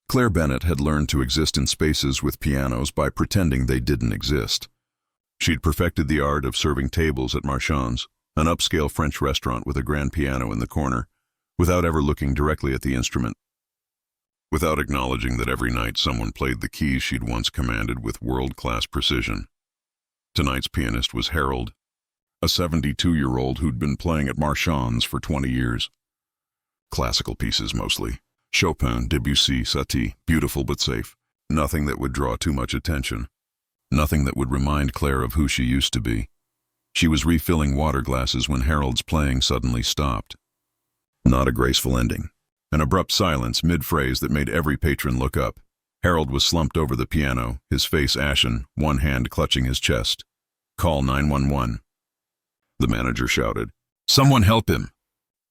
Claire Bennett had learned to exist in spaces with pianos by pretending they didn't exist. She'd perfected the art of serving tables at Marchand's, an upscale French restaurant with a grand piano in the corner, without ever looking directly at the instrument. Without acknowledging that every night someone played the keys she'd once commanded with world-class precision. Tonight's pianist was Harold, a 72-year-old who'd been playing at Marchand's for 20 years. Classical pieces mostly. Chopin, Debussy, Satie, beautiful but safe. Nothing that would draw too much attention. Nothing that would remind Claire of who she used to be. She was refilling water glasses when Harold's playing suddenly stopped. Not a graceful ending. An abrupt silence mid-phrase that made every patron look up. Harold was slumped over the piano, his face ashen, one hand clutching his chest. "Call 911. The manager shouted. "Someone help him!"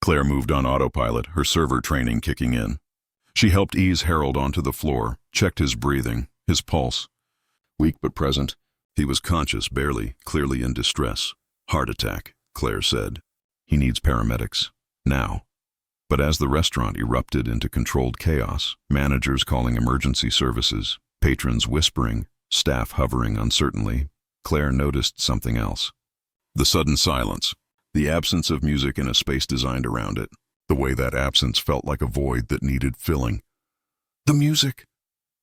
Claire moved on autopilot, her server training kicking in. She helped ease Harold onto the floor, checked his breathing, his pulse. Weak but present, he was conscious barely, clearly in distress. "Heart attack," Claire said. "He needs paramedics. Now." But as the restaurant erupted into controlled chaos, managers calling emergency services, patrons whispering, staff hovering uncertainly, Claire noticed something else. The sudden silence, the absence of music in a space designed around it, the way that absence felt like a void that needed filling. "The music!"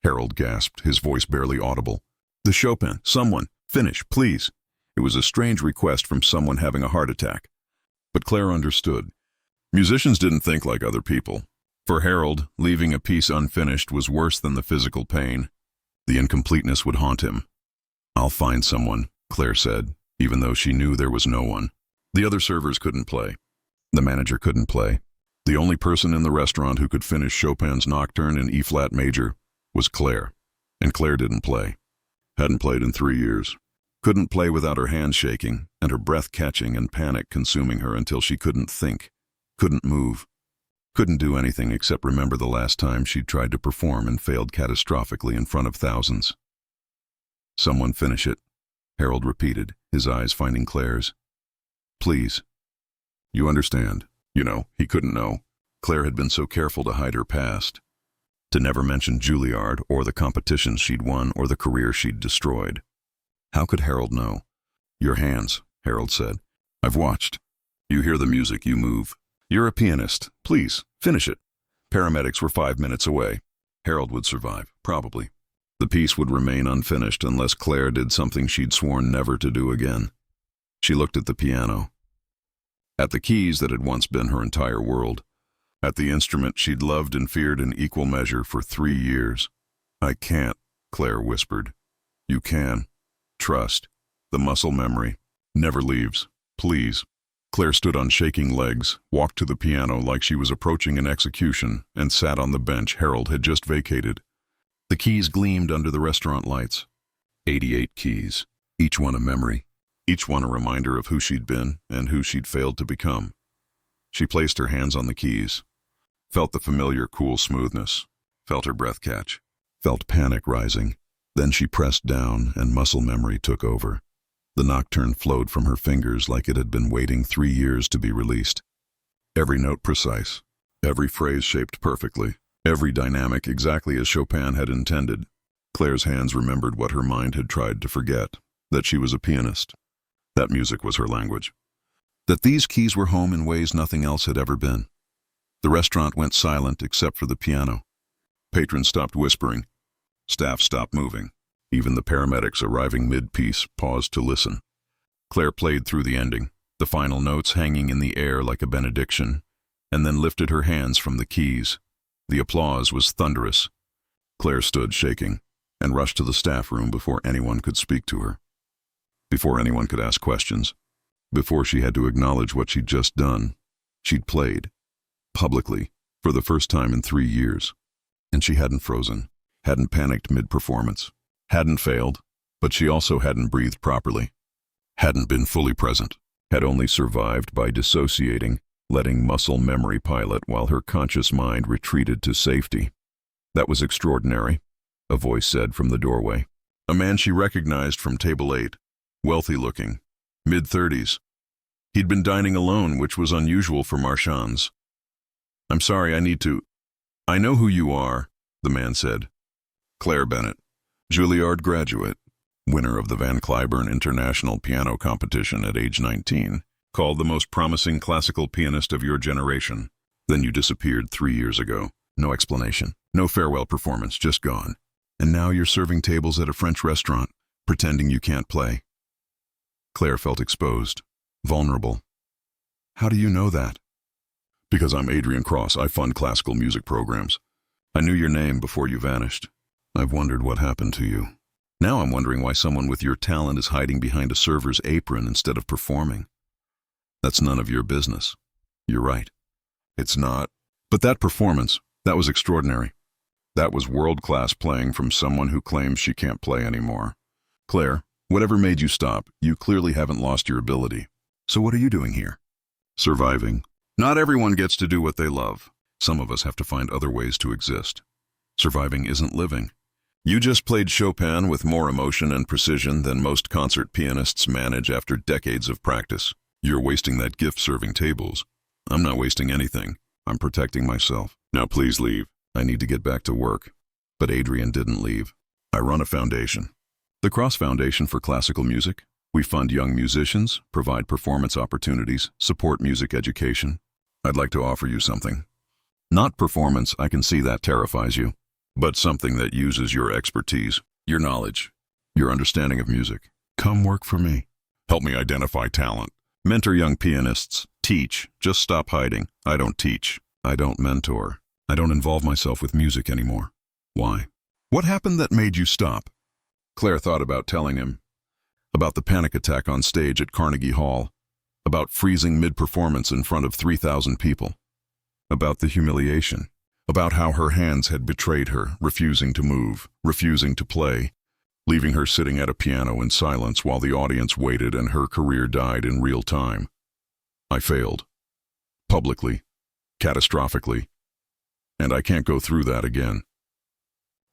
Harold gasped, his voice barely audible. "The Chopin, someone, finish, please." It was a strange request from someone having a heart attack. But Claire understood. Musicians didn't think like other people. For Harold, leaving a piece unfinished was worse than the physical pain. The incompleteness would haunt him. "I'll find someone," Claire said, even though she knew there was no one. The other servers couldn't play. The manager couldn't play. The only person in the restaurant who could finish Chopin's Nocturne in E-flat major was Claire. And Claire didn't play. Hadn't played in 3 years. Couldn't play without her hands shaking and her breath catching and panic consuming her until she couldn't think. Couldn't move. Couldn't do anything except remember the last time she'd tried to perform and failed catastrophically in front of thousands. "Someone finish it," Harold repeated, his eyes finding Claire's. "Please." You understand. You know, he couldn't know. Claire had been so careful to hide her past. To never mention Juilliard or the competitions she'd won or the career she'd destroyed. How could Harold know? "Your hands," Harold said. "I've watched. You hear the music, you move. You're a pianist. Please, finish it." Paramedics were 5 minutes away. Harold would survive, probably. The piece would remain unfinished unless Claire did something she'd sworn never to do again. She looked at the piano. At the keys that had once been her entire world. At the instrument she'd loved and feared in equal measure for 3 years. "I can't," Claire whispered. "You can. Trust. The muscle memory never leaves. Please." Claire stood on shaking legs, walked to the piano like she was approaching an execution, and sat on the bench Harold had just vacated. The keys gleamed under the restaurant lights. 88 keys, each one a memory, each one a reminder of who she'd been and who she'd failed to become. She placed her hands on the keys, felt the familiar cool smoothness, felt her breath catch, felt panic rising. Then she pressed down and muscle memory took over. The nocturne flowed from her fingers like it had been waiting 3 years to be released. Every note precise, every phrase shaped perfectly, every dynamic exactly as Chopin had intended. Claire's hands remembered what her mind had tried to forget, that she was a pianist. That music was her language. That these keys were home in ways nothing else had ever been. The restaurant went silent except for the piano. Patrons stopped whispering. Staff stopped moving. Even the paramedics arriving mid-piece paused to listen. Claire played through the ending, the final notes hanging in the air like a benediction, and then lifted her hands from the keys. The applause was thunderous. Claire stood shaking and rushed to the staff room before anyone could speak to her. Before anyone could ask questions. Before she had to acknowledge what she'd just done. She'd played. Publicly. For the first time in 3 years. And she hadn't frozen. Hadn't panicked mid-performance. Hadn't failed, but she also hadn't breathed properly. Hadn't been fully present. Had only survived by dissociating, letting muscle memory pilot while her conscious mind retreated to safety. "That was extraordinary," a voice said from the doorway. A man she recognized from table 8, wealthy-looking, mid-30s. He'd been dining alone, which was unusual for Marchand's. "I'm sorry, I need to—" "I know who you are," the man said. Claire Bennett, Juilliard graduate, winner of the Van Cliburn International Piano Competition at age 19, called the most promising classical pianist of your generation. Then you disappeared 3 years ago. No explanation, no farewell performance, just gone. And now you're serving tables at a French restaurant, pretending you can't play. Claire felt exposed, vulnerable. How do you know that? Because I'm Adrian Cross. I fund classical music programs. I knew your name before you vanished. I've wondered what happened to you. Now I'm wondering why someone with your talent is hiding behind a server's apron instead of performing. That's none of your business. You're right. It's not. But that performance, that was extraordinary. That was world-class playing from someone who claims she can't play anymore. Claire, whatever made you stop, you clearly haven't lost your ability. So what are you doing here? Surviving. Not everyone gets to do what they love. Some of us have to find other ways to exist. Surviving isn't living. You just played Chopin with more emotion and precision than most concert pianists manage after decades of practice. You're wasting that gift serving tables. I'm not wasting anything. I'm protecting myself. Now please leave. I need to get back to work. But Adrian didn't leave. I run a foundation. The Cross Foundation for Classical Music. We fund young musicians, provide performance opportunities, support music education. I'd like to offer you something. Not performance, I can see that terrifies you, but something that uses your expertise, your knowledge, your understanding of music. Come work for me. Help me identify talent. Mentor young pianists. Teach. Just stop hiding. I don't teach. I don't mentor. I don't involve myself with music anymore. Why? What happened that made you stop? Claire thought about telling him. About the panic attack on stage at Carnegie Hall. About freezing mid-performance in front of 3,000 people. About the humiliation. About how her hands had betrayed her, refusing to move, refusing to play, leaving her sitting at a piano in silence while the audience waited and her career died in real time. I failed. Publicly. Catastrophically. And I can't go through that again.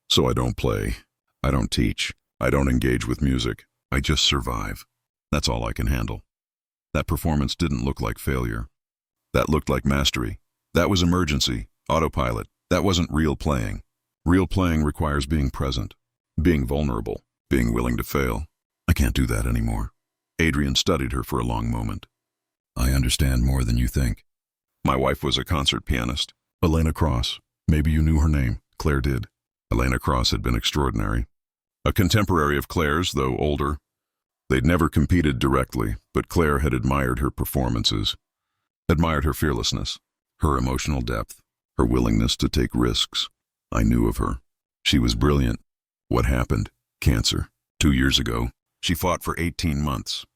So I don't play. I don't teach. I don't engage with music. I just survive. That's all I can handle. That performance didn't look like failure. That looked like mastery. That was emergency, autopilot. That wasn't real playing. Real playing requires being present, being vulnerable, being willing to fail. I can't do that anymore. Adrian studied her for a long moment. I understand more than you think. My wife was a concert pianist. Elena Cross. Maybe you knew her name. Claire did. Elena Cross had been extraordinary. A contemporary of Claire's, though older. They'd never competed directly, but Claire had admired her performances, admired her fearlessness, her emotional depth, her willingness to take risks. I knew of her. She was brilliant. What happened? Cancer. 2 years ago. She fought for 18 months.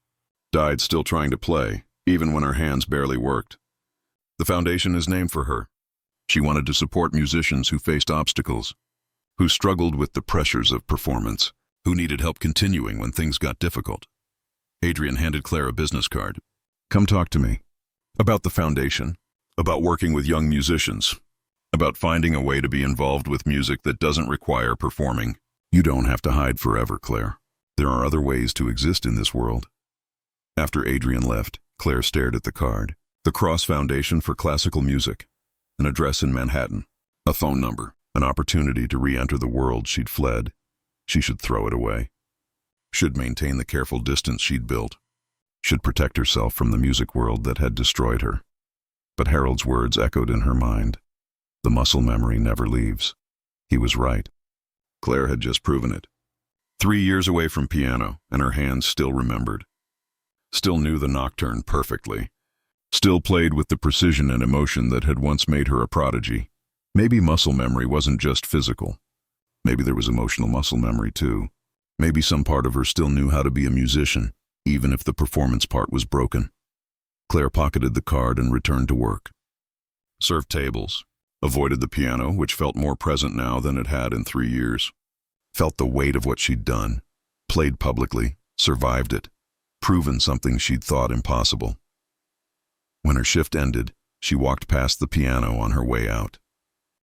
Died still trying to play, even when her hands barely worked. The foundation is named for her. She wanted to support musicians who faced obstacles, who struggled with the pressures of performance, who needed help continuing when things got difficult. Adrian handed Claire a business card. Come talk to me. About the foundation. About working with young musicians. About finding a way to be involved with music that doesn't require performing. You don't have to hide forever, Claire. There are other ways to exist in this world. After Adrian left, Claire stared at the card. The Cross Foundation for Classical Music. An address in Manhattan. A phone number. An opportunity to re-enter the world she'd fled. She should throw it away. Should maintain the careful distance she'd built. Should protect herself from the music world that had destroyed her. But Harold's words echoed in her mind. The muscle memory never leaves. He was right. Claire had just proven it. 3 years away from piano, and her hands still remembered. Still knew the nocturne perfectly. Still played with the precision and emotion that had once made her a prodigy. Maybe muscle memory wasn't just physical. Maybe there was emotional muscle memory too. Maybe some part of her still knew how to be a musician, even if the performance part was broken. Claire pocketed the card and returned to work. Served tables. Avoided the piano, which felt more present now than it had in 3 years. Felt the weight of what she'd done. Played publicly. Survived it. Proven something she'd thought impossible. When her shift ended, she walked past the piano on her way out.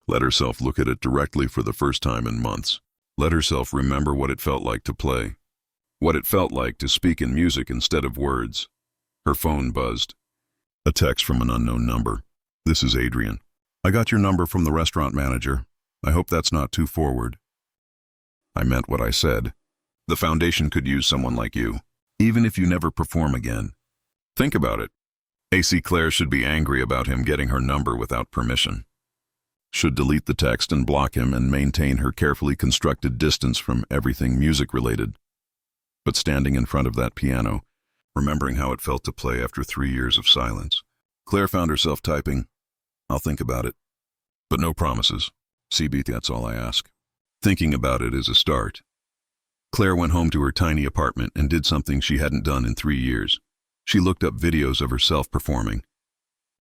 Let herself look at it directly for the first time in months. Let herself remember what it felt like to play. What it felt like to speak in music instead of words. Her phone buzzed. A text from an unknown number. This is Adrian. I got your number from the restaurant manager. I hope that's not too forward. I meant what I said. The foundation could use someone like you, even if you never perform again. Think about it. AC Claire should be angry about him getting her number without permission. Should delete the text and block him and maintain her carefully constructed distance from everything music-related. But standing in front of that piano, remembering how it felt to play after 3 years of silence, Claire found herself typing, "I'll think about it." But no promises. CB, that's all I ask. Thinking about it is a start. Claire went home to her tiny apartment and did something she hadn't done in 3 years. She looked up videos of herself performing.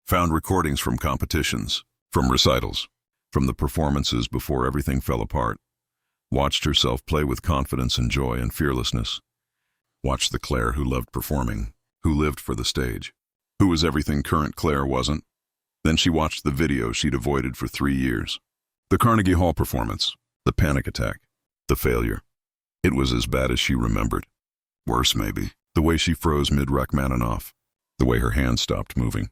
Found recordings from competitions, from recitals, from the performances before everything fell apart. Watched herself play with confidence and joy and fearlessness. Watched the Claire who loved performing, who lived for the stage, who was everything current Claire wasn't. Then she watched the video she'd avoided for 3 years. The Carnegie Hall performance, the panic attack, the failure. It was as bad as she remembered. Worse, maybe. The way she froze mid-Rachmaninoff. The way her hands stopped moving.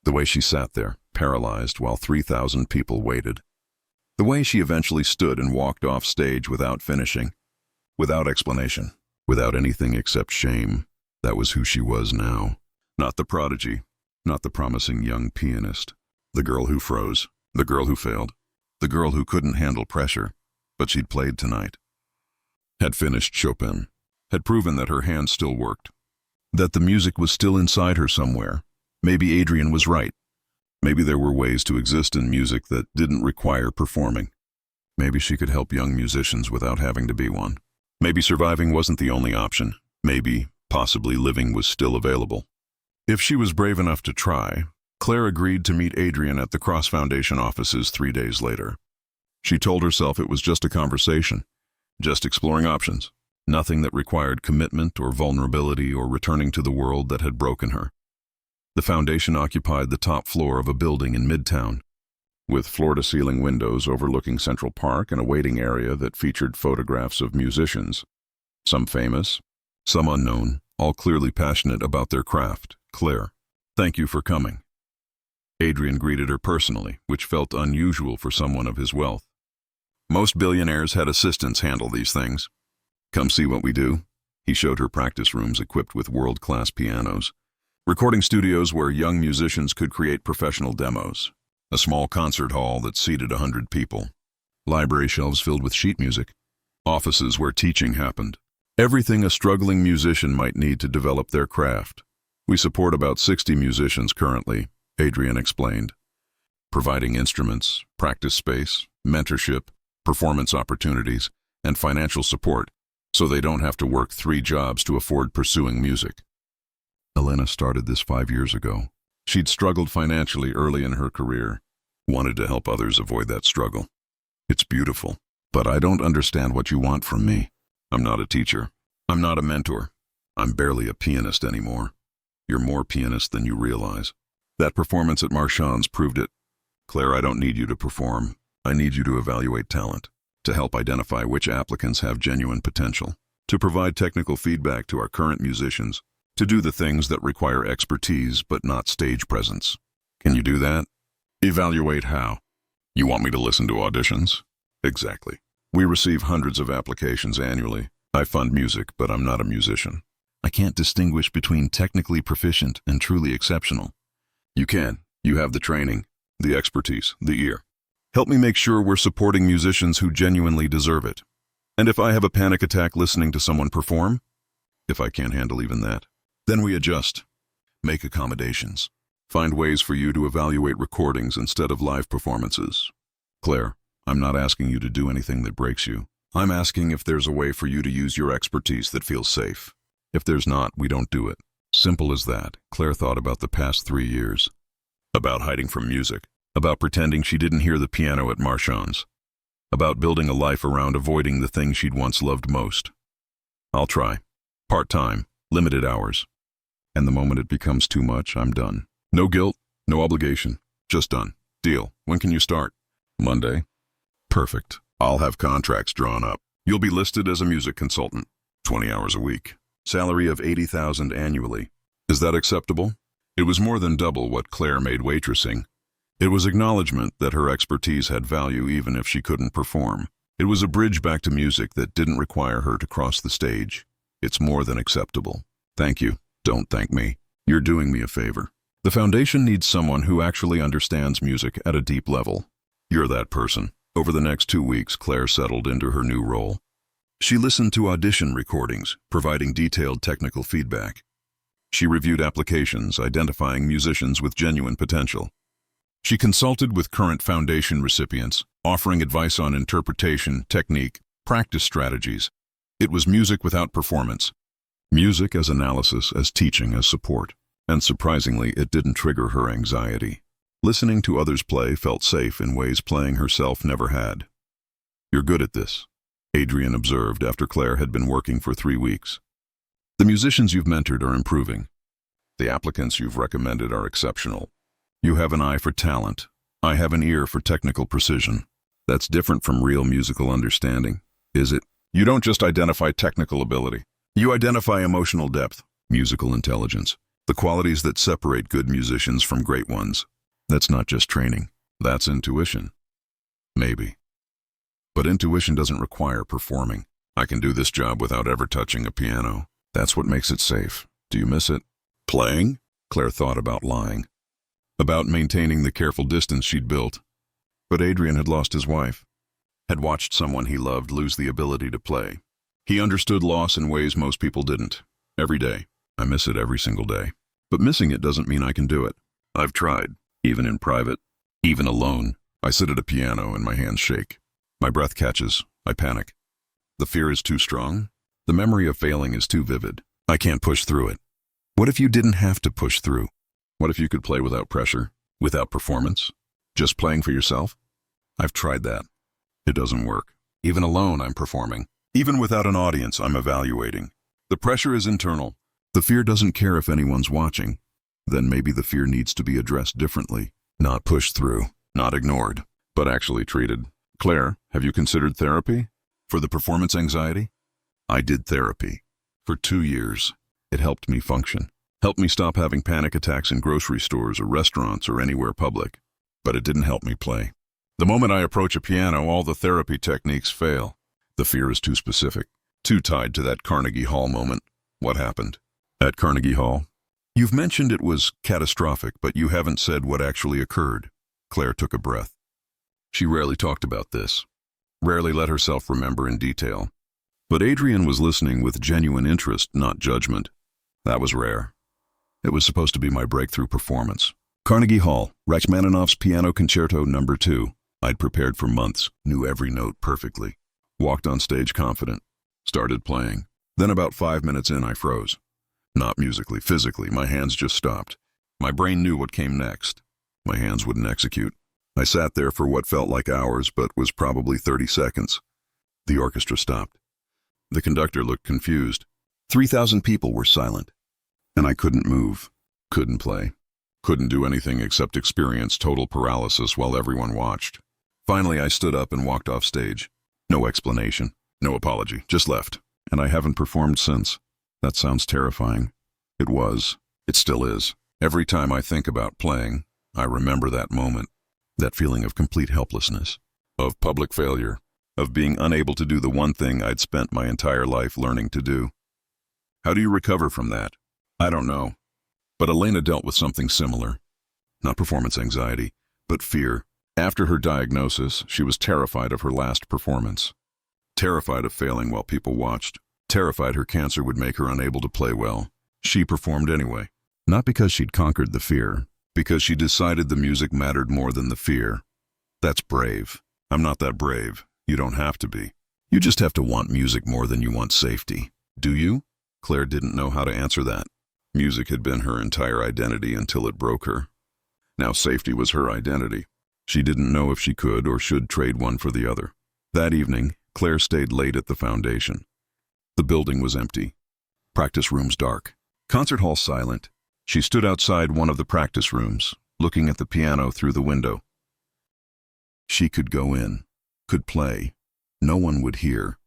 The way she sat there, paralyzed, while 3,000 people waited. The way she eventually stood and walked off stage without finishing. Without explanation. Without anything except shame. That was who she was now. Not the prodigy. Not the promising young pianist. The girl who froze. The girl who failed. The girl who couldn't handle pressure. But she'd played tonight. Had finished Chopin. Had proven that her hands still worked. That the music was still inside her somewhere. Maybe Adrian was right. Maybe there were ways to exist in music that didn't require performing. Maybe she could help young musicians without having to be one. Maybe surviving wasn't the only option. Maybe, possibly, living was still available. If she was brave enough to try, Claire agreed to meet Adrian at the Cross Foundation offices 3 days later. She told herself it was just a conversation, just exploring options, nothing that required commitment or vulnerability or returning to the world that had broken her. The foundation occupied the top floor of a building in Midtown, with floor-to-ceiling windows overlooking Central Park and a waiting area that featured photographs of musicians, some famous, some unknown, all clearly passionate about their craft. "Claire, thank you for coming." Adrian greeted her personally, which felt unusual for someone of his wealth. Most billionaires had assistants handle these things. "Come see what we do." He showed her practice rooms equipped with world-class pianos, recording studios where young musicians could create professional demos, a small concert hall that seated 100 people, library shelves filled with sheet music, offices where teaching happened. Everything a struggling musician might need to develop their craft. "We support about 60 musicians currently," Adrian explained, providing instruments, practice space, mentorship, performance opportunities, and financial support, so they don't have to work 3 jobs to afford pursuing music. Elena started this 5 years ago. She'd struggled financially early in her career, wanted to help others avoid that struggle. "It's beautiful, but I don't understand what you want from me. I'm not a teacher. I'm not a mentor. I'm barely a pianist anymore. You're more pianist than you realize. That performance at Marchand's proved it. Claire, I don't need you to perform. I need you to evaluate talent, to help identify which applicants have genuine potential, to provide technical feedback to our current musicians, to do the things that require expertise but not stage presence. Can you do that? Evaluate how? You want me to listen to auditions? Exactly. We receive hundreds of applications annually. I fund music, but I'm not a musician. I can't distinguish between technically proficient and truly exceptional. You can. You have the training, the expertise, the ear. Help me make sure we're supporting musicians who genuinely deserve it. And if I have a panic attack listening to someone perform, if I can't handle even that, then we adjust, make accommodations, find ways for you to evaluate recordings instead of live performances. Claire, I'm not asking you to do anything that breaks you. I'm asking if there's a way for you to use your expertise that feels safe. If there's not, we don't do it. Simple as that. Claire thought about the past 3 years. About hiding from music. About pretending she didn't hear the piano at Marchand's. About building a life around avoiding the thing she'd once loved most. I'll try. Part-time, limited hours. And the moment it becomes too much, I'm done. No guilt, no obligation. Just done. Deal. When can you start? Monday. Perfect. I'll have contracts drawn up. You'll be listed as a music consultant. 20 hours a week. Salary of $80,000 annually. Is that acceptable? It was more than double what Claire made waitressing. It was acknowledgement that her expertise had value even if she couldn't perform. It was a bridge back to music that didn't require her to cross the stage. It's more than acceptable. Thank you. Don't thank me. You're doing me a favor. The foundation needs someone who actually understands music at a deep level. You're that person. Over the next 2 weeks, Claire settled into her new role. She listened to audition recordings, providing detailed technical feedback. She reviewed applications, identifying musicians with genuine potential. She consulted with current foundation recipients, offering advice on interpretation, technique, practice strategies. It was music without performance. Music as analysis, as teaching, as support. And surprisingly, it didn't trigger her anxiety. Listening to others play felt safe in ways playing herself never had. You're good at this, Adrian observed after Claire had been working for 3 weeks. The musicians you've mentored are improving. The applicants you've recommended are exceptional. You have an eye for talent. I have an ear for technical precision. That's different from real musical understanding, is it? You don't just identify technical ability. You identify emotional depth, musical intelligence, the qualities that separate good musicians from great ones. That's not just training. That's intuition. Maybe. But intuition doesn't require performing. I can do this job without ever touching a piano. That's what makes it safe. Do you miss it? Playing? Claire thought about lying. About maintaining the careful distance she'd built. But Adrian had lost his wife. Had watched someone he loved lose the ability to play. He understood loss in ways most people didn't. Every day. I miss it every single day. But missing it doesn't mean I can do it. I've tried. Even in private. Even alone. I sit at a piano and my hands shake. My breath catches. I panic. The fear is too strong. The memory of failing is too vivid. I can't push through it. What if you didn't have to push through? What if you could play without pressure? Without performance? Just playing for yourself? I've tried that. It doesn't work. Even alone, I'm performing. Even without an audience, I'm evaluating. The pressure is internal. The fear doesn't care if anyone's watching. Then maybe the fear needs to be addressed differently. Not pushed through. Not ignored. But actually treated. Claire, have you considered therapy? For the performance anxiety? I did therapy. For 2 years. It helped me function. Helped me stop having panic attacks in grocery stores or restaurants or anywhere public. But it didn't help me play. The moment I approach a piano, all the therapy techniques fail. The fear is too specific, too tied to that Carnegie Hall moment. What happened? At Carnegie Hall? You've mentioned it was catastrophic, but you haven't said what actually occurred. Claire took a breath. She rarely talked about this. Rarely let herself remember in detail. But Adrian was listening with genuine interest, not judgment. That was rare. It was supposed to be my breakthrough performance. Carnegie Hall, Rachmaninoff's Piano Concerto No. 2. I'd prepared for months, knew every note perfectly. Walked on stage confident. Started playing. Then about 5 minutes in, I froze. Not musically, physically, my hands just stopped. My brain knew what came next. My hands wouldn't execute. I sat there for what felt like hours, but was probably 30 seconds. The orchestra stopped. The conductor looked confused. 3,000 people were silent. And I couldn't move, couldn't play, couldn't do anything except experience total paralysis while everyone watched. Finally, I stood up and walked off stage. No explanation, no apology, just left. And I haven't performed since. That sounds terrifying. It was. It still is. Every time I think about playing, I remember that moment. That feeling of complete helplessness, of public failure, of being unable to do the one thing I'd spent my entire life learning to do. How do you recover from that? I don't know. But Elena dealt with something similar. Not performance anxiety, but fear. After her diagnosis, she was terrified of her last performance. Terrified of failing while people watched. Terrified her cancer would make her unable to play well. She performed anyway. Not because she'd conquered the fear, because she decided the music mattered more than the fear. That's brave. I'm not that brave. You don't have to be. You just have to want music more than you want safety. Do you? Claire didn't know how to answer that. Music had been her entire identity until it broke her. Now safety was her identity. She didn't know if she could or should trade one for the other. That evening, Claire stayed late at the foundation. The building was empty. Practice rooms dark. Concert hall silent. She stood outside one of the practice rooms, looking at the piano through the window. She could go in, could play. No one would hear.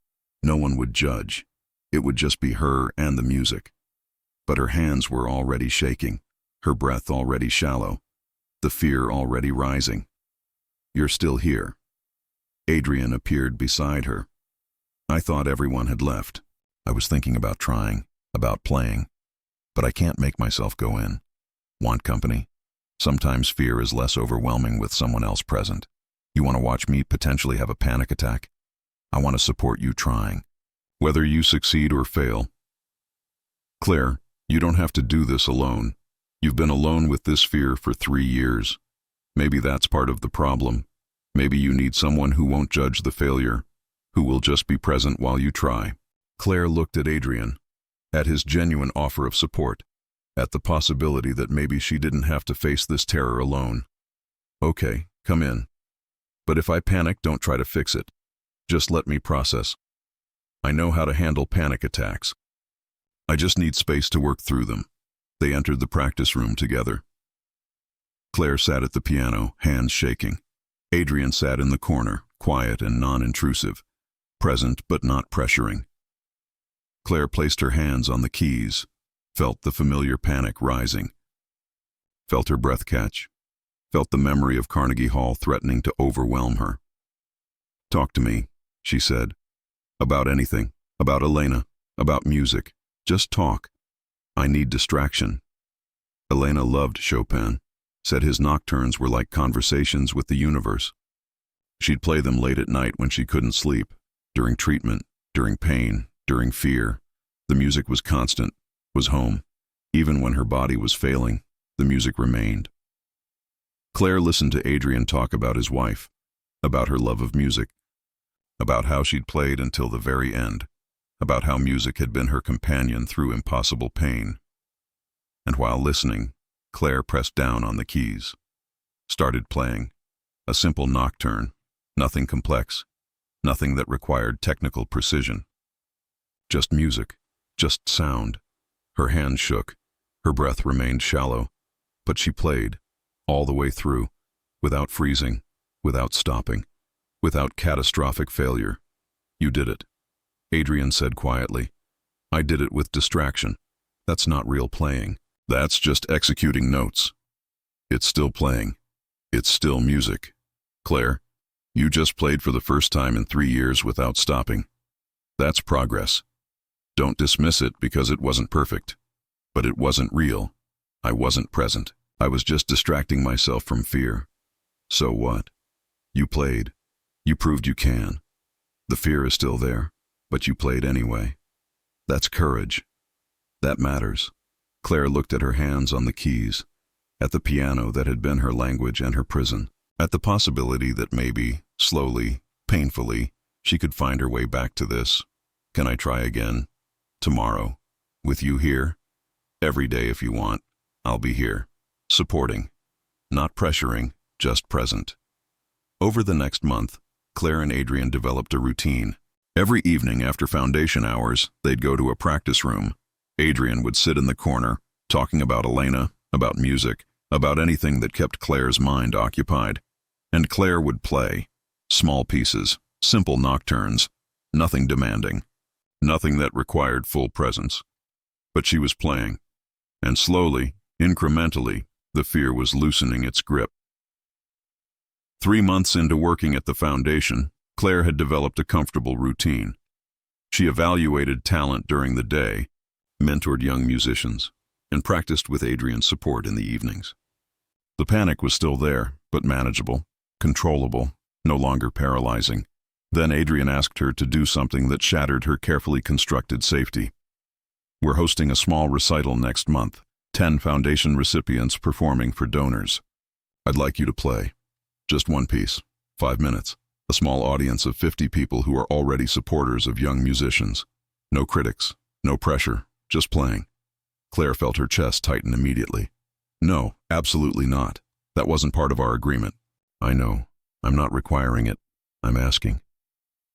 No one would judge. It would just be her and the music. But her hands were already shaking, her breath already shallow. the fear already rising. "You're still here." Adrian appeared beside her. "I thought everyone had left. I was thinking about trying, about playing, but I can't make myself go in. Want company? Sometimes fear is less overwhelming with someone else present. You want to watch me potentially have a panic attack? I want to support you trying, whether you succeed or fail. Claire, you don't have to do this alone. You've been alone with this fear for 3 years. Maybe that's part of the problem. Maybe you need someone who won't judge the failure, who will just be present while you try." Claire looked at Adrian, at his genuine offer of support, at the possibility that maybe she didn't have to face this terror alone. "Okay, come in. But if I panic, don't try to fix it. Just let me process. I know how to handle panic attacks. I just need space to work through them." They entered the practice room together. Claire sat at the piano, hands shaking. Adrian sat in the corner, quiet and non-intrusive, present but not pressuring. Claire placed her hands on the keys, felt the familiar panic rising, felt her breath catch, felt the memory of Carnegie Hall threatening to overwhelm her. "Talk to me," she said. "About anything, about Elena, about music. Just talk. I need distraction." Elena loved Chopin, said his nocturnes were like conversations with the universe. She'd play them late at night when she couldn't sleep, during treatment, during pain, during fear. The music was constant, was home. Even when her body was failing, the music remained. Claire listened to Adrian talk about his wife, about her love of music, about how she'd played until the very end, about how music had been her companion through impossible pain. And while listening, Claire pressed down on the keys, started playing, a simple nocturne, nothing complex, nothing that required technical precision. Just music, just sound. Her hands shook, her breath remained shallow, but she played, all the way through, without freezing, without stopping, without catastrophic failure. "You did it," Adrian said quietly. "I did it with distraction. That's not real playing. That's just executing notes. It's still playing. It's still music. Claire, you just played for the first time in 3 years without stopping. That's progress. Don't dismiss it because it wasn't perfect. But it wasn't real. I wasn't present. I was just distracting myself from fear. So what? You played. You proved you can. The fear is still there, but you played anyway. That's courage. That matters." Claire looked at her hands on the keys, at the piano that had been her language and her prison, at the possibility that maybe, slowly, painfully, she could find her way back to this. "Can I try again? Tomorrow? With you here? Every day if you want. I'll be here. Supporting. Not pressuring, just present." Over the next month, Claire and Adrian developed a routine. Every evening after foundation hours, they'd go to a practice room. Adrian would sit in the corner, talking about Elena, about music, about anything that kept Claire's mind occupied. And Claire would play. Small pieces, simple nocturnes, nothing demanding, nothing that required full presence. But she was playing, and slowly, incrementally, the fear was loosening its grip. 3 months into working at the foundation, Claire had developed a comfortable routine. She evaluated talent during the day, mentored young musicians, and practiced with Adrian's support in the evenings. The panic was still there, but manageable, controllable, no longer paralyzing. Then Adrian asked her to do something that shattered her carefully constructed safety. "We're hosting a small recital next month, 10 foundation recipients performing for donors. I'd like you to play. Just one piece, 5 minutes. A small audience of 50 people who are already supporters of young musicians. No critics, no pressure, just playing." Claire felt her chest tighten immediately. "No, absolutely not. That wasn't part of our agreement." "I know. I'm not requiring it. I'm asking."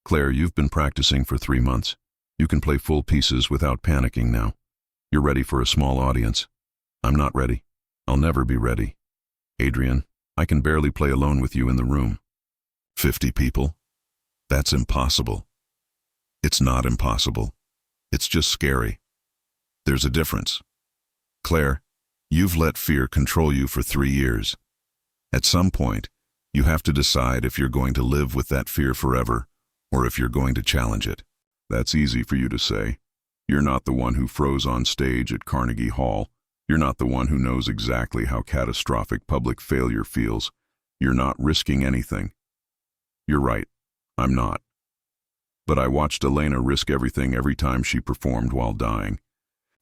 "Claire, you've been practicing for 3 months. You can play full pieces without panicking now. You're ready for a small audience. I'm not ready. I'll never be ready. Adrian, I can barely play alone with you in the room. 50 people? That's impossible." "It's not impossible. It's just scary. There's a difference. Claire, you've let fear control you for 3 years. At some point, you have to decide if you're going to live with that fear forever, or if you're going to challenge it. That's easy for you to say. You're not the one who froze on stage at Carnegie Hall. You're not the one who knows exactly how catastrophic public failure feels. You're not risking anything. You're right, I'm not. But I watched Elena risk everything every time she performed while dying.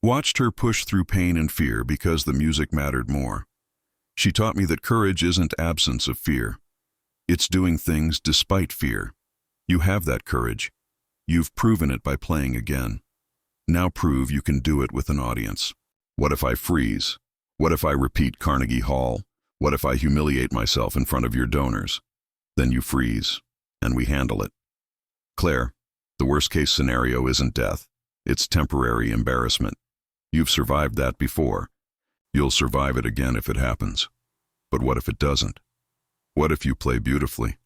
Watched her push through pain and fear because the music mattered more. She taught me that courage isn't absence of fear. It's doing things despite fear. You have that courage. You've proven it by playing again. Now prove you can do it with an audience. What if I freeze? What if I repeat Carnegie Hall? What if I humiliate myself in front of your donors? Then you freeze, and we handle it. Claire, the worst-case scenario isn't death. It's temporary embarrassment. You've survived that before. You'll survive it again if it happens. But what if it doesn't? What if you play beautifully?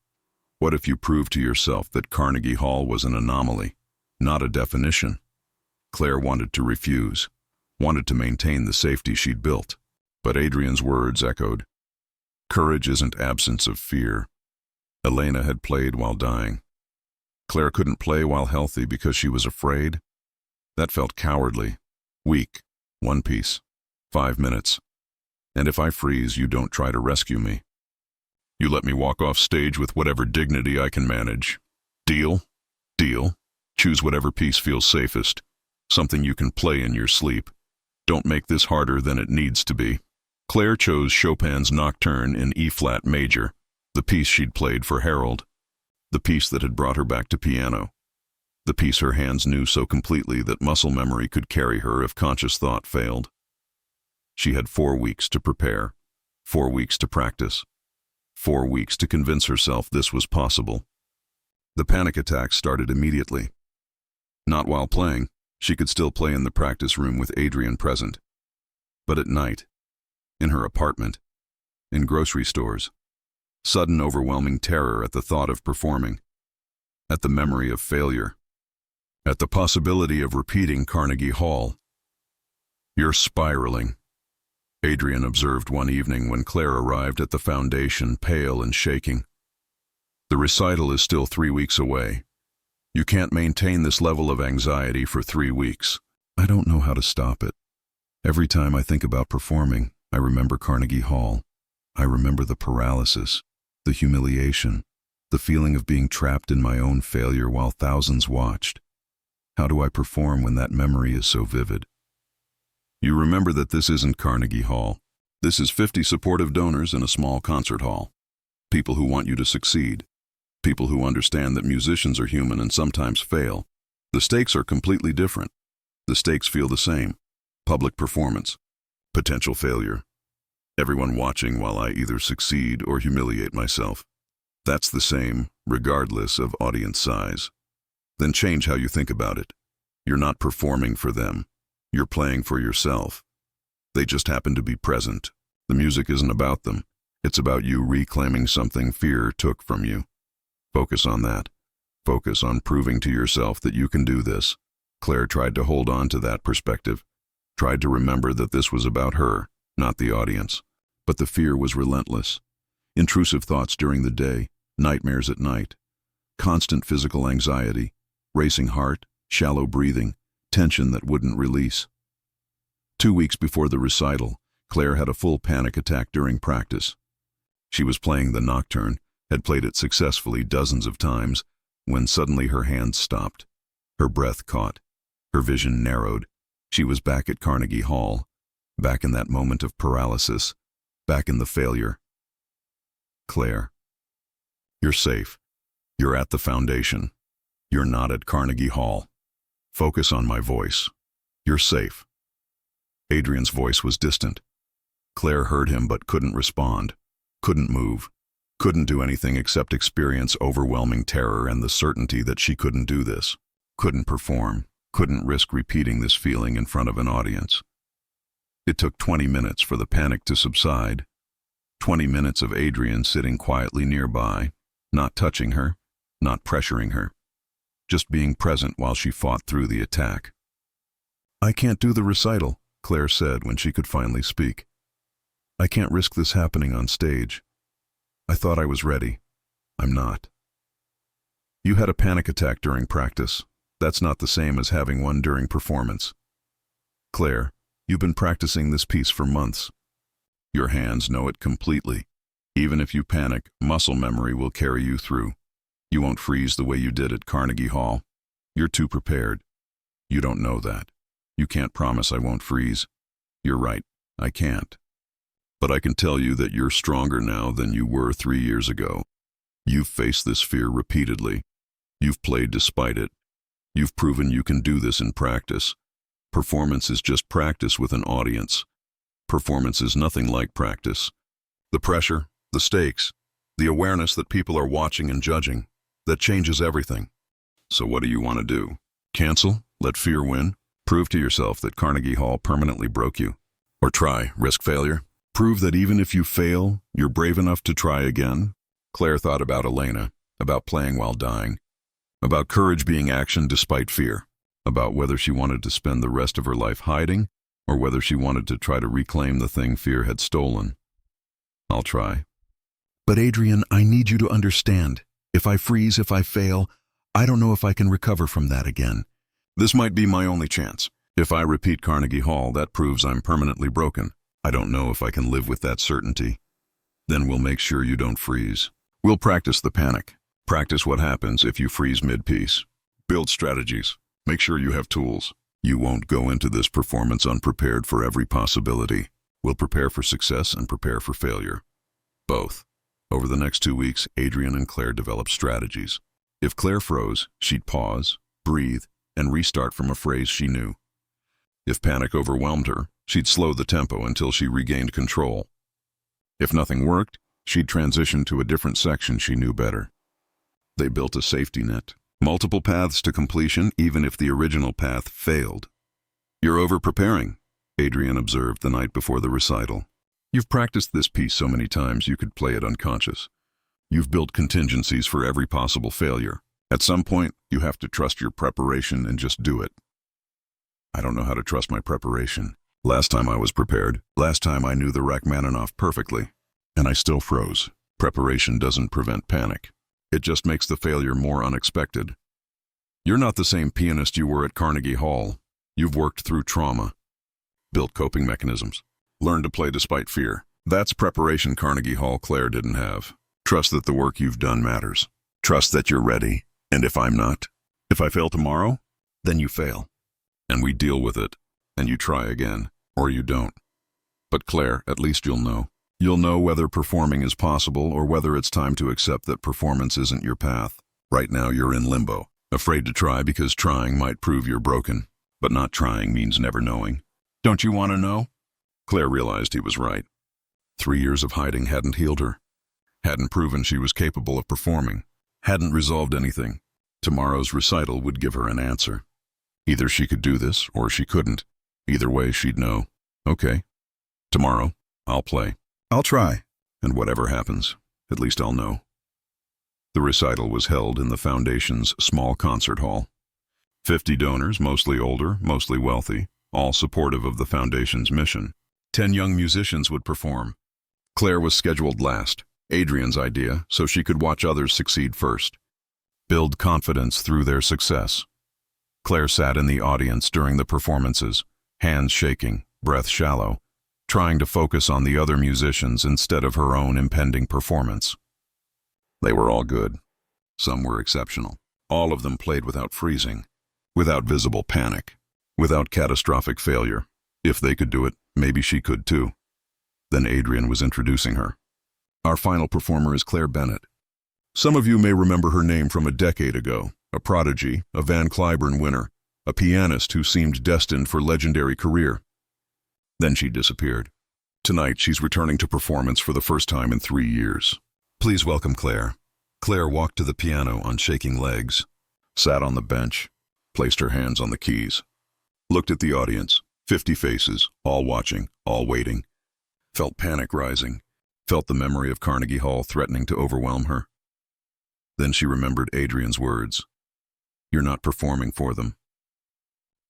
What if you prove to yourself that Carnegie Hall was an anomaly, not a definition? Claire wanted to refuse, wanted to maintain the safety she'd built. But Adrian's words echoed. Courage isn't absence of fear. Elena had played while dying. Claire couldn't play while healthy because she was afraid. That felt cowardly, weak, one piece, 5 minutes. And if I freeze, you don't try to rescue me. You let me walk off stage with whatever dignity I can manage. Deal? Deal. Choose whatever piece feels safest. Something you can play in your sleep. Don't make this harder than it needs to be. Claire chose Chopin's Nocturne in E-flat major, the piece she'd played for Harold, the piece that had brought her back to piano, the piece her hands knew so completely that muscle memory could carry her if conscious thought failed. She had 4 weeks to prepare, 4 weeks to practice, 4 weeks to convince herself this was possible. The panic attacks started immediately. Not while playing. She could still play in the practice room with Adrian present. But at night, in her apartment, in grocery stores, sudden overwhelming terror at the thought of performing, at the memory of failure, at the possibility of repeating Carnegie Hall. You're spiraling, Adrian observed one evening when Claire arrived at the foundation, pale and shaking. The recital is still 3 weeks away. You can't maintain this level of anxiety for 3 weeks. I don't know how to stop it. Every time I think about performing, I remember Carnegie Hall. I remember the paralysis, the humiliation, the feeling of being trapped in my own failure while thousands watched. How do I perform when that memory is so vivid? You remember that this isn't Carnegie Hall. This is 50 supportive donors in a small concert hall. People who want you to succeed. People who understand that musicians are human and sometimes fail. The stakes are completely different. The stakes feel the same. Public performance. Potential failure. Everyone watching while I either succeed or humiliate myself. That's the same, regardless of audience size. Then change how you think about it. You're not performing for them. You're playing for yourself. They just happen to be present. The music isn't about them. It's about you reclaiming something fear took from you. Focus on that. Focus on proving to yourself that you can do this. Claire tried to hold on to that perspective, tried to remember that this was about her, not the audience. But the fear was relentless. Intrusive thoughts during the day, nightmares at night, constant physical anxiety, racing heart, shallow breathing, tension that wouldn't release. 2 weeks before the recital, Claire had a full panic attack during practice. She was playing the Nocturne, had played it successfully dozens of times, when suddenly her hands stopped. Her breath caught. Her vision narrowed. She was back at Carnegie Hall, back in that moment of paralysis, back in the failure. Claire, you're safe. You're at the foundation. You're not at Carnegie Hall. Focus on my voice. You're safe. Adrian's voice was distant. Claire heard him but couldn't respond, couldn't move, couldn't do anything except experience overwhelming terror and the certainty that she couldn't do this, couldn't perform, couldn't risk repeating this feeling in front of an audience. It took 20 minutes for the panic to subside. 20 minutes of Adrian sitting quietly nearby, not touching her, not pressuring her, just being present while she fought through the attack. I can't do the recital, Claire said when she could finally speak. I can't risk this happening on stage. I thought I was ready. I'm not. You had a panic attack during practice. That's not the same as having one during performance. Claire, you've been practicing this piece for months. Your hands know it completely. Even if you panic, muscle memory will carry you through. You won't freeze the way you did at Carnegie Hall. You're too prepared. You don't know that. You can't promise I won't freeze. You're right, I can't. But I can tell you that you're stronger now than you were 3 years ago. You've faced this fear repeatedly. You've played despite it. You've proven you can do this in practice. Performance is just practice with an audience. Performance is nothing like practice. The pressure, the stakes, the awareness that people are watching and judging, that changes everything. So what do you want to do? Cancel? Let fear win? Prove to yourself that Carnegie Hall permanently broke you? Or try, risk failure? Prove that even if you fail, you're brave enough to try again? Claire thought about Elena, about playing while dying, about courage being action despite fear, about whether she wanted to spend the rest of her life hiding or whether she wanted to try to reclaim the thing fear had stolen. I'll try. But Adrian, I need you to understand. If I freeze, if I fail, I don't know if I can recover from that again. This might be my only chance. If I repeat Carnegie Hall, that proves I'm permanently broken. I don't know if I can live with that certainty. Then we'll make sure you don't freeze. We'll practice the panic. Practice what happens if you freeze mid-piece. Build strategies. Make sure you have tools. You won't go into this performance unprepared for every possibility. We'll prepare for success and prepare for failure. Both. Over the next 2 weeks, Adrian and Claire developed strategies. If Claire froze, she'd pause, breathe, and restart from a phrase she knew. If panic overwhelmed her, she'd slow the tempo until she regained control. If nothing worked, she'd transition to a different section she knew better. They built a safety net. Multiple paths to completion, even if the original path failed. You're over-preparing, Adrian observed the night before the recital. You've practiced this piece so many times you could play it unconscious. You've built contingencies for every possible failure. At some point, you have to trust your preparation and just do it. I don't know how to trust my preparation. Last time I was prepared. Last time I knew the Rachmaninoff perfectly. And I still froze. Preparation doesn't prevent panic. It just makes the failure more unexpected. You're not the same pianist you were at Carnegie Hall. You've worked through trauma, built coping mechanisms, learned to play despite fear. That's preparation Carnegie Hall Claire didn't have. Trust that the work you've done matters. Trust that you're ready. And if I'm not, if I fail tomorrow, then you fail. And we deal with it. And you try again, or you don't. But Claire, at least you'll know. You'll know whether performing is possible or whether it's time to accept that performance isn't your path. Right now you're in limbo, afraid to try because trying might prove you're broken. But not trying means never knowing. Don't you want to know? Claire realized he was right. 3 years of hiding hadn't healed her. Hadn't proven she was capable of performing. Hadn't resolved anything. Tomorrow's recital would give her an answer. Either she could do this or she couldn't. Either way, she'd know. Okay. Tomorrow, I'll play. I'll try. And whatever happens, at least I'll know. The recital was held in the Foundation's small concert hall. 50 donors, mostly older, mostly wealthy, all supportive of the Foundation's mission. 10 young musicians would perform. Claire was scheduled last, Adrian's idea, so she could watch others succeed first. Build confidence through their success. Claire sat in the audience during the performances, hands shaking, breath shallow, trying to focus on the other musicians instead of her own impending performance. They were all good. Some were exceptional. All of them played without freezing, without visible panic, without catastrophic failure. If they could do it, maybe she could too. Then Adrian was introducing her. Our final performer is Claire Bennett. Some of you may remember her name from a decade ago, a prodigy, a Van Cliburn winner, a pianist who seemed destined for legendary career. Then she disappeared. Tonight, she's returning to performance for the first time in 3 years. Please welcome Claire. Claire walked to the piano on shaking legs, sat on the bench, placed her hands on the keys, looked at the audience, 50 faces, all watching, all waiting, felt panic rising, felt the memory of Carnegie Hall threatening to overwhelm her. Then she remembered Adrian's words. You're not performing for them.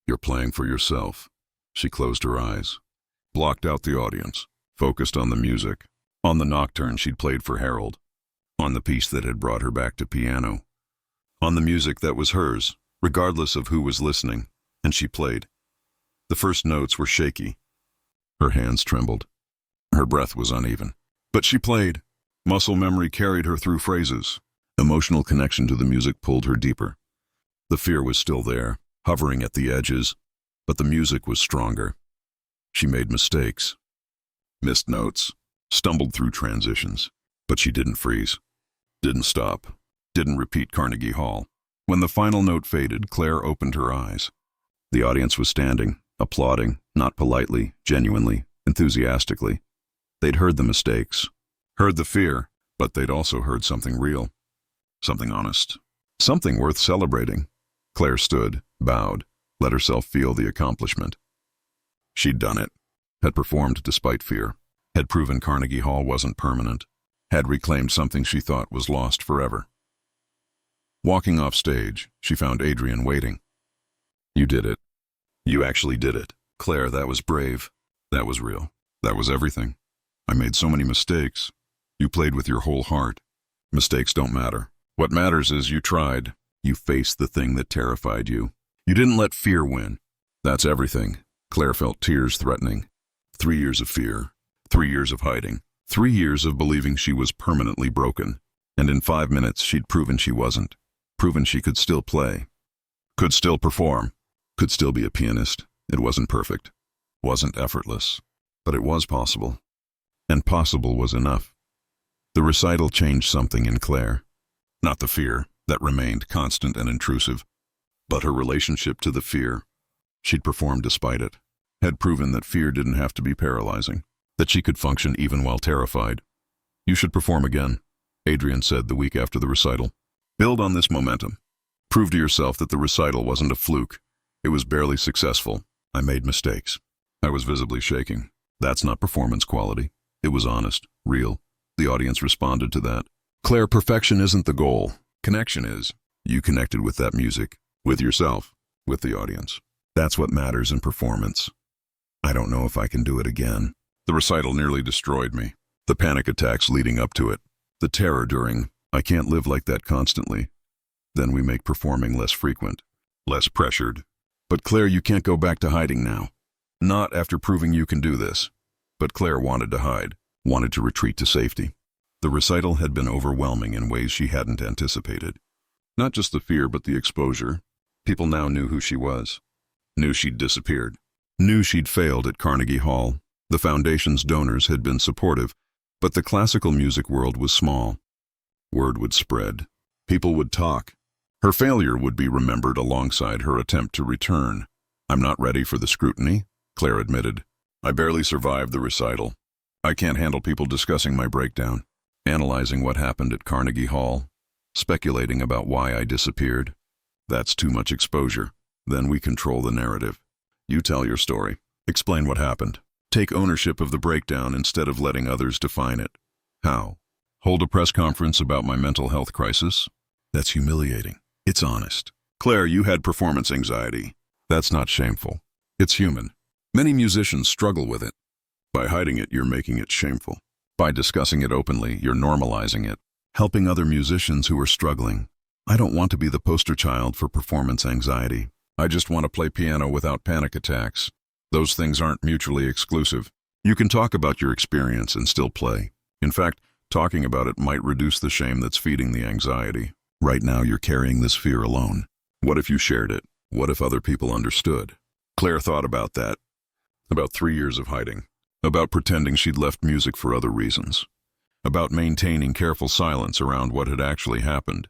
You're playing for yourself. She closed her eyes, blocked out the audience, focused on the music, on the nocturne she'd played for Harold, on the piece that had brought her back to piano, on the music that was hers, regardless of who was listening, and she played. The first notes were shaky. Her hands trembled. Her breath was uneven. But she played. Muscle memory carried her through phrases. Emotional connection to the music pulled her deeper. The fear was still there, hovering at the edges, but the music was stronger. She made mistakes, missed notes, stumbled through transitions, but she didn't freeze, didn't stop, didn't repeat Carnegie Hall. When the final note faded, Claire opened her eyes. The audience was standing, applauding, not politely, genuinely, enthusiastically. They'd heard the mistakes, heard the fear, but they'd also heard something real, something honest, something worth celebrating. Claire stood, bowed, let herself feel the accomplishment. She'd done it, had performed despite fear, had proven Carnegie Hall wasn't permanent, had reclaimed something she thought was lost forever. Walking off stage, she found Adrian waiting. "You did it. You actually did it. Claire, that was brave. That was real. That was everything. I made so many mistakes. You played with your whole heart. Mistakes don't matter. What matters is you tried. You faced the thing that terrified you. You didn't let fear win. That's everything." Claire felt tears threatening. 3 years of fear. 3 years of hiding. 3 years of believing she was permanently broken. And in 5 minutes, she'd proven she wasn't. Proven she could still play. Could still perform. Could still be a pianist. It wasn't perfect. Wasn't effortless. But it was possible. And possible was enough. The recital changed something in Claire. Not the fear, that remained constant and intrusive, but her relationship to the fear. She'd performed despite it. Had proven that fear didn't have to be paralyzing. That she could function even while terrified. "You should perform again," Adrian said the week after the recital. "Build on this momentum. Prove to yourself that the recital wasn't a fluke. It was barely successful. I made mistakes. I was visibly shaking. That's not performance quality. It was honest, real. The audience responded to that. Claire, perfection isn't the goal. Connection is. You connected with that music, with yourself, with the audience. That's what matters in performance. I don't know if I can do it again." The recital nearly destroyed me. The panic attacks leading up to it. The terror during. I can't live like that constantly. Then we make performing less frequent, less pressured. "But Claire, you can't go back to hiding now. Not after proving you can do this." But Claire wanted to hide, wanted to retreat to safety. The recital had been overwhelming in ways she hadn't anticipated. Not just the fear, but the exposure. People now knew who she was. Knew she'd disappeared. Knew she'd failed at Carnegie Hall. The foundation's donors had been supportive, but the classical music world was small. Word would spread. People would talk. Her failure would be remembered alongside her attempt to return. "I'm not ready for the scrutiny," Claire admitted. "I barely survived the recital. I can't handle people discussing my breakdown, analyzing what happened at Carnegie Hall, speculating about why I disappeared. That's too much exposure. Then we control the narrative. You tell your story. Explain what happened. Take ownership of the breakdown instead of letting others define it. How? Hold a press conference about my mental health crisis? That's humiliating. It's honest. Claire, you had performance anxiety. That's not shameful. It's human. Many musicians struggle with it. By hiding it, you're making it shameful. By discussing it openly, you're normalizing it, helping other musicians who are struggling. I don't want to be the poster child for performance anxiety. I just want to play piano without panic attacks. Those things aren't mutually exclusive. You can talk about your experience and still play. In fact, talking about it might reduce the shame that's feeding the anxiety. Right now, you're carrying this fear alone. What if you shared it? What if other people understood? Claire thought about that. About 3 years of hiding. About pretending she'd left music for other reasons. About maintaining careful silence around what had actually happened.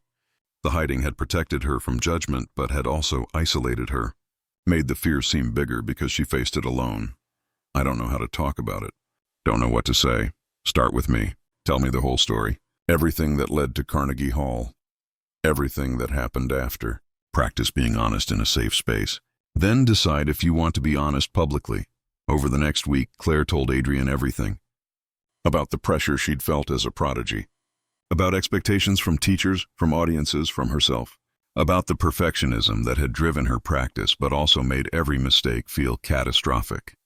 The hiding had protected her from judgment, but had also isolated her. Made the fear seem bigger because she faced it alone. I don't know how to talk about it. Don't know what to say. Start with me. Tell me the whole story. Everything that led to Carnegie Hall. Everything that happened after. Practice being honest in a safe space. Then decide if you want to be honest publicly. Over the next week, Claire told Adrian everything. About the pressure she'd felt as a prodigy. About expectations from teachers, from audiences, from herself. About the perfectionism that had driven her practice but also made every mistake feel catastrophic.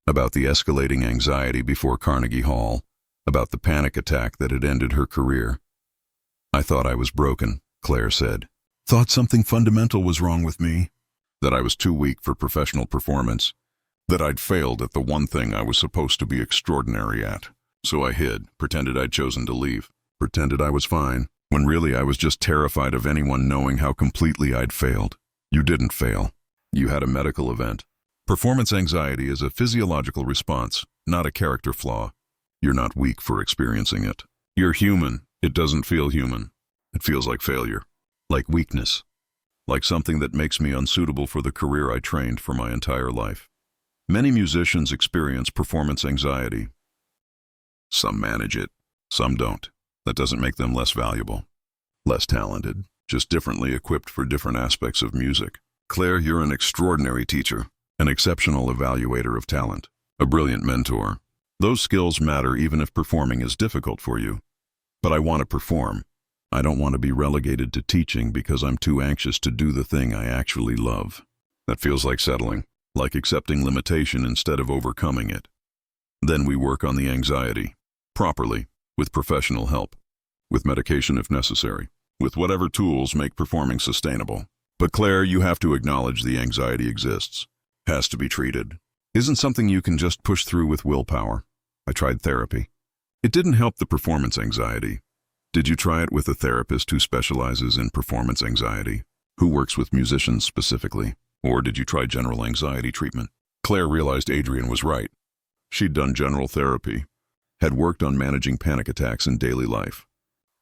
About the escalating anxiety before Carnegie Hall. About the panic attack that had ended her career. I thought I was broken, Claire said. Thought something fundamental was wrong with me. That I was too weak for professional performance. That I'd failed at the one thing I was supposed to be extraordinary at. So I hid, pretended I'd chosen to leave. Pretended I was fine, when really I was just terrified of anyone knowing how completely I'd failed. You didn't fail. You had a medical event. Performance anxiety is a physiological response, not a character flaw. You're not weak for experiencing it. You're human. It doesn't feel human. It feels like failure, like weakness, like something that makes me unsuitable for the career I trained for my entire life. Many musicians experience performance anxiety. Some manage it, some don't. That doesn't make them less valuable, less talented, just differently equipped for different aspects of music. Claire, you're an extraordinary teacher, an exceptional evaluator of talent, a brilliant mentor. Those skills matter even if performing is difficult for you. But I want to perform. I don't want to be relegated to teaching because I'm too anxious to do the thing I actually love. That feels like settling, like accepting limitation instead of overcoming it. Then we work on the anxiety, properly, with professional help, with medication if necessary, with whatever tools make performing sustainable. But Claire, you have to acknowledge the anxiety exists, has to be treated. Isn't something you can just push through with willpower. I tried therapy. It didn't help the performance anxiety. Did you try it with a therapist who specializes in performance anxiety, who works with musicians specifically? Or did you try general anxiety treatment? Claire realized Adrian was right. She'd done general therapy, had worked on managing panic attacks in daily life.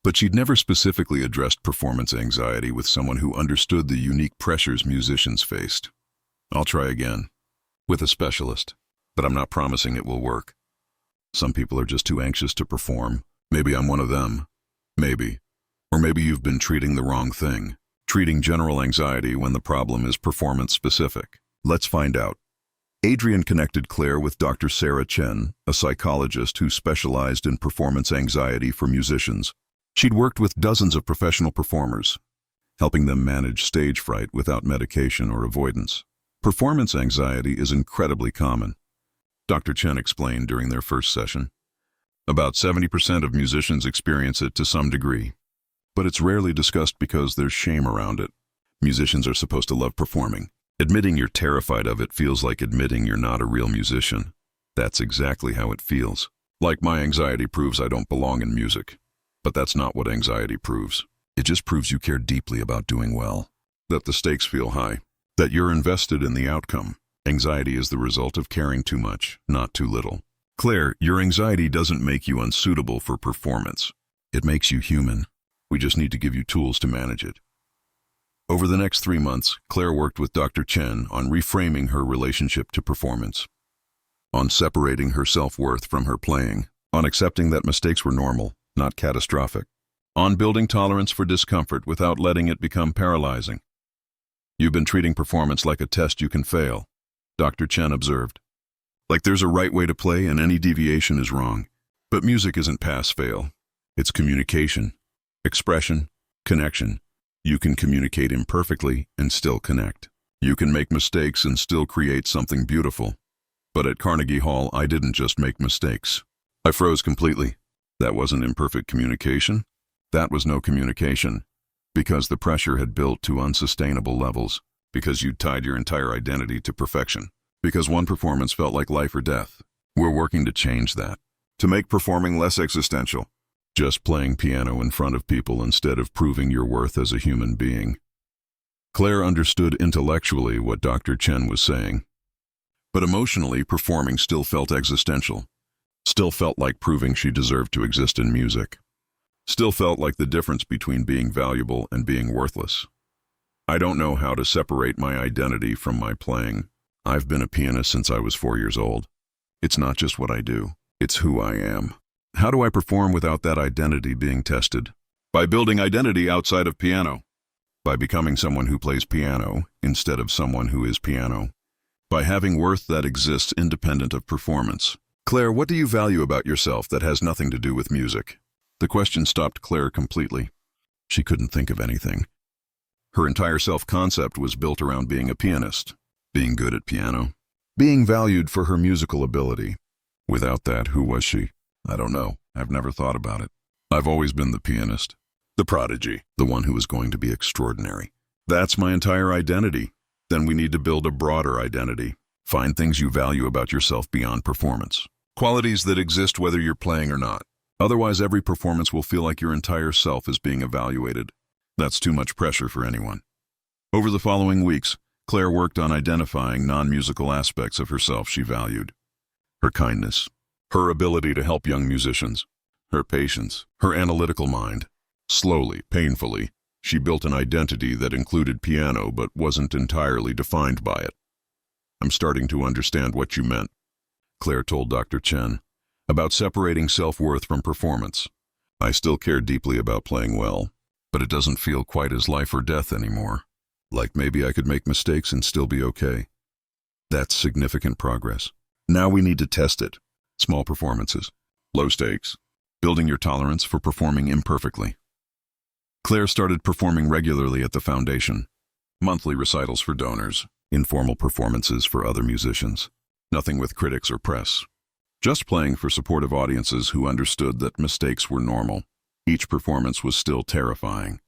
But she'd never specifically addressed performance anxiety with someone who understood the unique pressures musicians faced. I'll try again, with a specialist, but I'm not promising it will work. Some people are just too anxious to perform. Maybe I'm one of them. Maybe. Or maybe you've been treating the wrong thing, treating general anxiety when the problem is performance-specific. Let's find out. Adrian connected Claire with Dr. Sarah Chen, a psychologist who specialized in performance anxiety for musicians. She'd worked with dozens of professional performers, helping them manage stage fright without medication or avoidance. Performance anxiety is incredibly common, Dr. Chen explained during their first session. About 70% of musicians experience it to some degree, but it's rarely discussed because there's shame around it. Musicians are supposed to love performing. Admitting you're terrified of it feels like admitting you're not a real musician. That's exactly how it feels. Like my anxiety proves I don't belong in music. But that's not what anxiety proves. It just proves you care deeply about doing well. That the stakes feel high. That you're invested in the outcome. Anxiety is the result of caring too much, not too little. Claire, your anxiety doesn't make you unsuitable for performance. It makes you human. We just need to give you tools to manage it. Over the next 3 months, Claire worked with Dr. Chen on reframing her relationship to performance, on separating her self-worth from her playing, on accepting that mistakes were normal, not catastrophic, on building tolerance for discomfort without letting it become paralyzing. You've been treating performance like a test you can fail, Dr. Chen observed. Like there's a right way to play and any deviation is wrong. But music isn't pass-fail. It's communication, expression, connection. You can communicate imperfectly and still connect. You can make mistakes and still create something beautiful. But at Carnegie Hall, I didn't just make mistakes. I froze completely. That wasn't imperfect communication. That was no communication. Because the pressure had built to unsustainable levels. Because you'd tied your entire identity to perfection. Because one performance felt like life or death. We're working to change that. To make performing less existential. Just playing piano in front of people instead of proving your worth as a human being. Claire understood intellectually what Dr. Chen was saying. But emotionally, performing still felt existential. Still felt like proving she deserved to exist in music. Still felt like the difference between being valuable and being worthless. I don't know how to separate my identity from my playing. I've been a pianist since I was 4 years old. It's not just what I do, it's who I am. How do I perform without that identity being tested? By building identity outside of piano. By becoming someone who plays piano instead of someone who is piano. By having worth that exists independent of performance. Claire, what do you value about yourself that has nothing to do with music? The question stopped Claire completely. She couldn't think of anything. Her entire self-concept was built around being a pianist, being good at piano, being valued for her musical ability. Without that, who was she? I don't know. I've never thought about it. I've always been the pianist. The prodigy, the one who is going to be extraordinary. That's my entire identity. Then we need to build a broader identity. Find things you value about yourself beyond performance. Qualities that exist whether you're playing or not. Otherwise, every performance will feel like your entire self is being evaluated. That's too much pressure for anyone. Over the following weeks, Claire worked on identifying non-musical aspects of herself she valued. Her kindness, her ability to help young musicians, her patience, her analytical mind. Slowly, painfully, she built an identity that included piano but wasn't entirely defined by it. "I'm starting to understand what you meant," Claire told Dr. Chen, "about separating self-worth from performance. I still care deeply about playing well, but it doesn't feel quite as life or death anymore. Like maybe I could make mistakes and still be okay." That's significant progress. Now we need to test it. Small performances, low stakes, building your tolerance for performing imperfectly. Claire started performing regularly at the foundation. Monthly recitals for donors, informal performances for other musicians. Nothing with critics or press. Just playing for supportive audiences who understood that mistakes were normal. Each performance was still terrifying.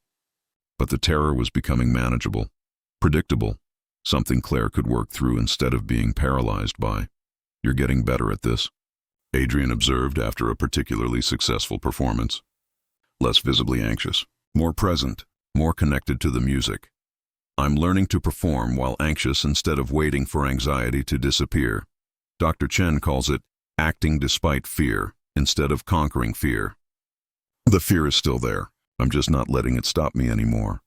But the terror was becoming manageable, predictable, something Claire could work through instead of being paralyzed by. "You're getting better at this," Adrian observed after a particularly successful performance. "Less visibly anxious, more present, more connected to the music. I'm learning to perform while anxious instead of waiting for anxiety to disappear." Dr. Chen calls it acting despite fear instead of conquering fear. The fear is still there. I'm just not letting it stop me anymore.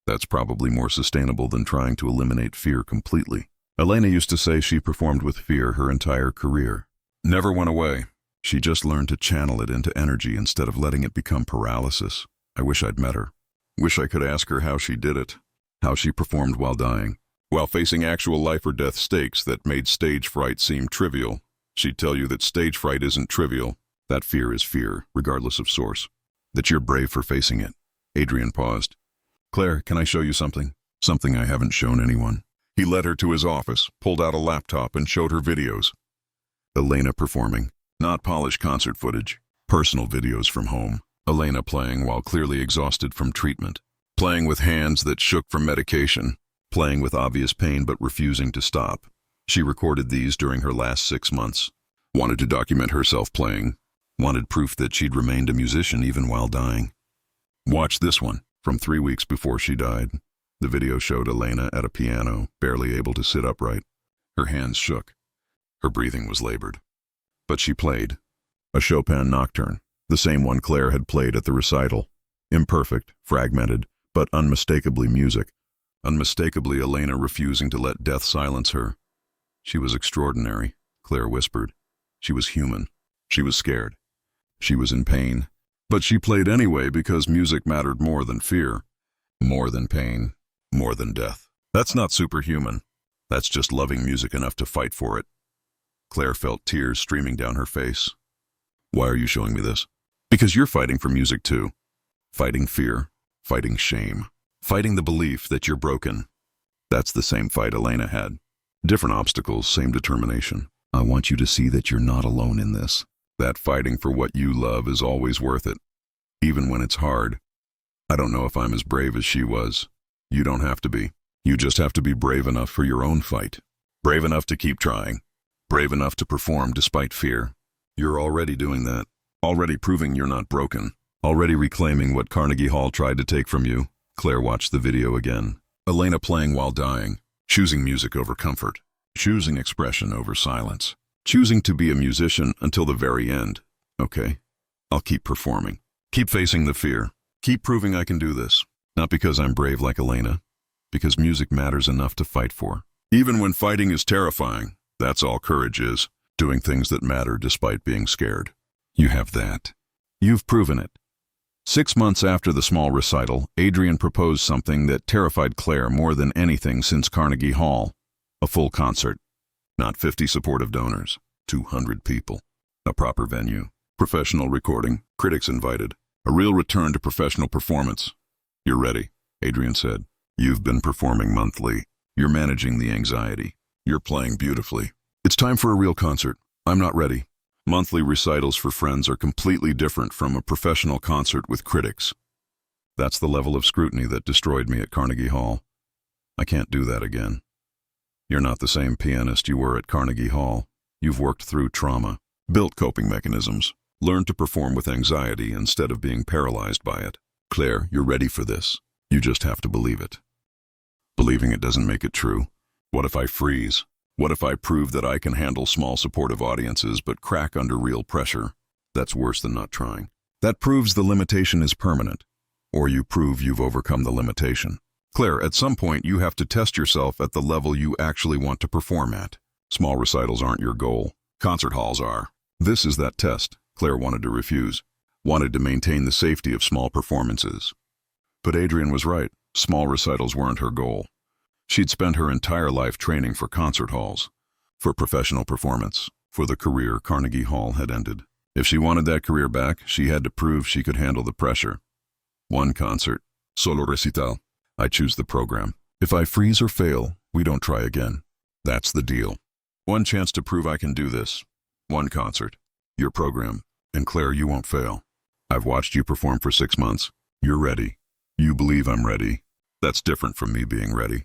That's probably more sustainable than trying to eliminate fear completely. Elena used to say she performed with fear her entire career. Never went away. She just learned to channel it into energy instead of letting it become paralysis. I wish I'd met her. Wish I could ask her how she did it, how she performed while dying. While facing actual life or death stakes that made stage fright seem trivial, she'd tell you that stage fright isn't trivial. That fear is fear, regardless of source. That you're brave for facing it. Adrian paused. "Claire, can I show you something? Something I haven't shown anyone." He led her to his office, pulled out a laptop, and showed her videos. Elena performing, not polished concert footage, personal videos from home. Elena playing while clearly exhausted from treatment, playing with hands that shook from medication, playing with obvious pain but refusing to stop. She recorded these during her last 6 months. Wanted to document herself playing, wanted proof that she'd remained a musician even while dying. Watch this one, from 3 weeks before she died. The video showed Elena at a piano, barely able to sit upright. Her hands shook. Her breathing was labored. But she played. A Chopin nocturne, the same one Claire had played at the recital. Imperfect, fragmented, but unmistakably music. Unmistakably Elena refusing to let death silence her. She was extraordinary, Claire whispered. She was human. She was scared. She was in pain. But she played anyway because music mattered more than fear. More than pain. More than death. That's not superhuman. That's just loving music enough to fight for it. Claire felt tears streaming down her face. "Why are you showing me this?" "Because you're fighting for music too. Fighting fear. Fighting shame. Fighting the belief that you're broken." That's the same fight Elena had. Different obstacles, same determination. "I want you to see that you're not alone in this. That fighting for what you love is always worth it. Even when it's hard. I don't know if I'm as brave as she was. You don't have to be. You just have to be brave enough for your own fight. Brave enough to keep trying. Brave enough to perform despite fear. You're already doing that. Already proving you're not broken. Already reclaiming what Carnegie Hall tried to take from you." Claire watched the video again. Elena playing while dying. Choosing music over comfort. Choosing expression over silence. Choosing to be a musician until the very end. "Okay, I'll keep performing. Keep facing the fear. Keep proving I can do this. Not because I'm brave like Elena. Because music matters enough to fight for. Even when fighting is terrifying, that's all courage is. Doing things that matter despite being scared. You have that. You've proven it." 6 months after the small recital, Adrian proposed something that terrified Claire more than anything since Carnegie Hall. A full concert. Not 50 supportive donors. 200 people. A proper venue. Professional recording. Critics invited. A real return to professional performance. "You're ready," Adrian said. "You've been performing monthly. You're managing the anxiety. You're playing beautifully. It's time for a real concert. I'm not ready. Monthly recitals for friends are completely different from a professional concert with critics. That's the level of scrutiny that destroyed me at Carnegie Hall. I can't do that again. You're not the same pianist you were at Carnegie Hall. You've worked through trauma, built coping mechanisms, learned to perform with anxiety instead of being paralyzed by it. Claire, you're ready for this. You just have to believe it. Believing it doesn't make it true. What if I freeze? What if I prove that I can handle small supportive audiences but crack under real pressure? That's worse than not trying. That proves the limitation is permanent, or you prove you've overcome the limitation. Claire, at some point you have to test yourself at the level you actually want to perform at. Small recitals aren't your goal. Concert halls are. This is that test. Claire wanted to refuse, wanted to maintain the safety of small performances. But Adrian was right. Small recitals weren't her goal. She'd spent her entire life training for concert halls, for professional performance, for the career Carnegie Hall had ended. If she wanted that career back, she had to prove she could handle the pressure. One concert, solo recital. I choose the program. If I freeze or fail, we don't try again. That's the deal. One chance to prove I can do this. One concert. Your program. And Claire, you won't fail. I've watched you perform for 6 months. You're ready. You believe I'm ready. That's different from me being ready.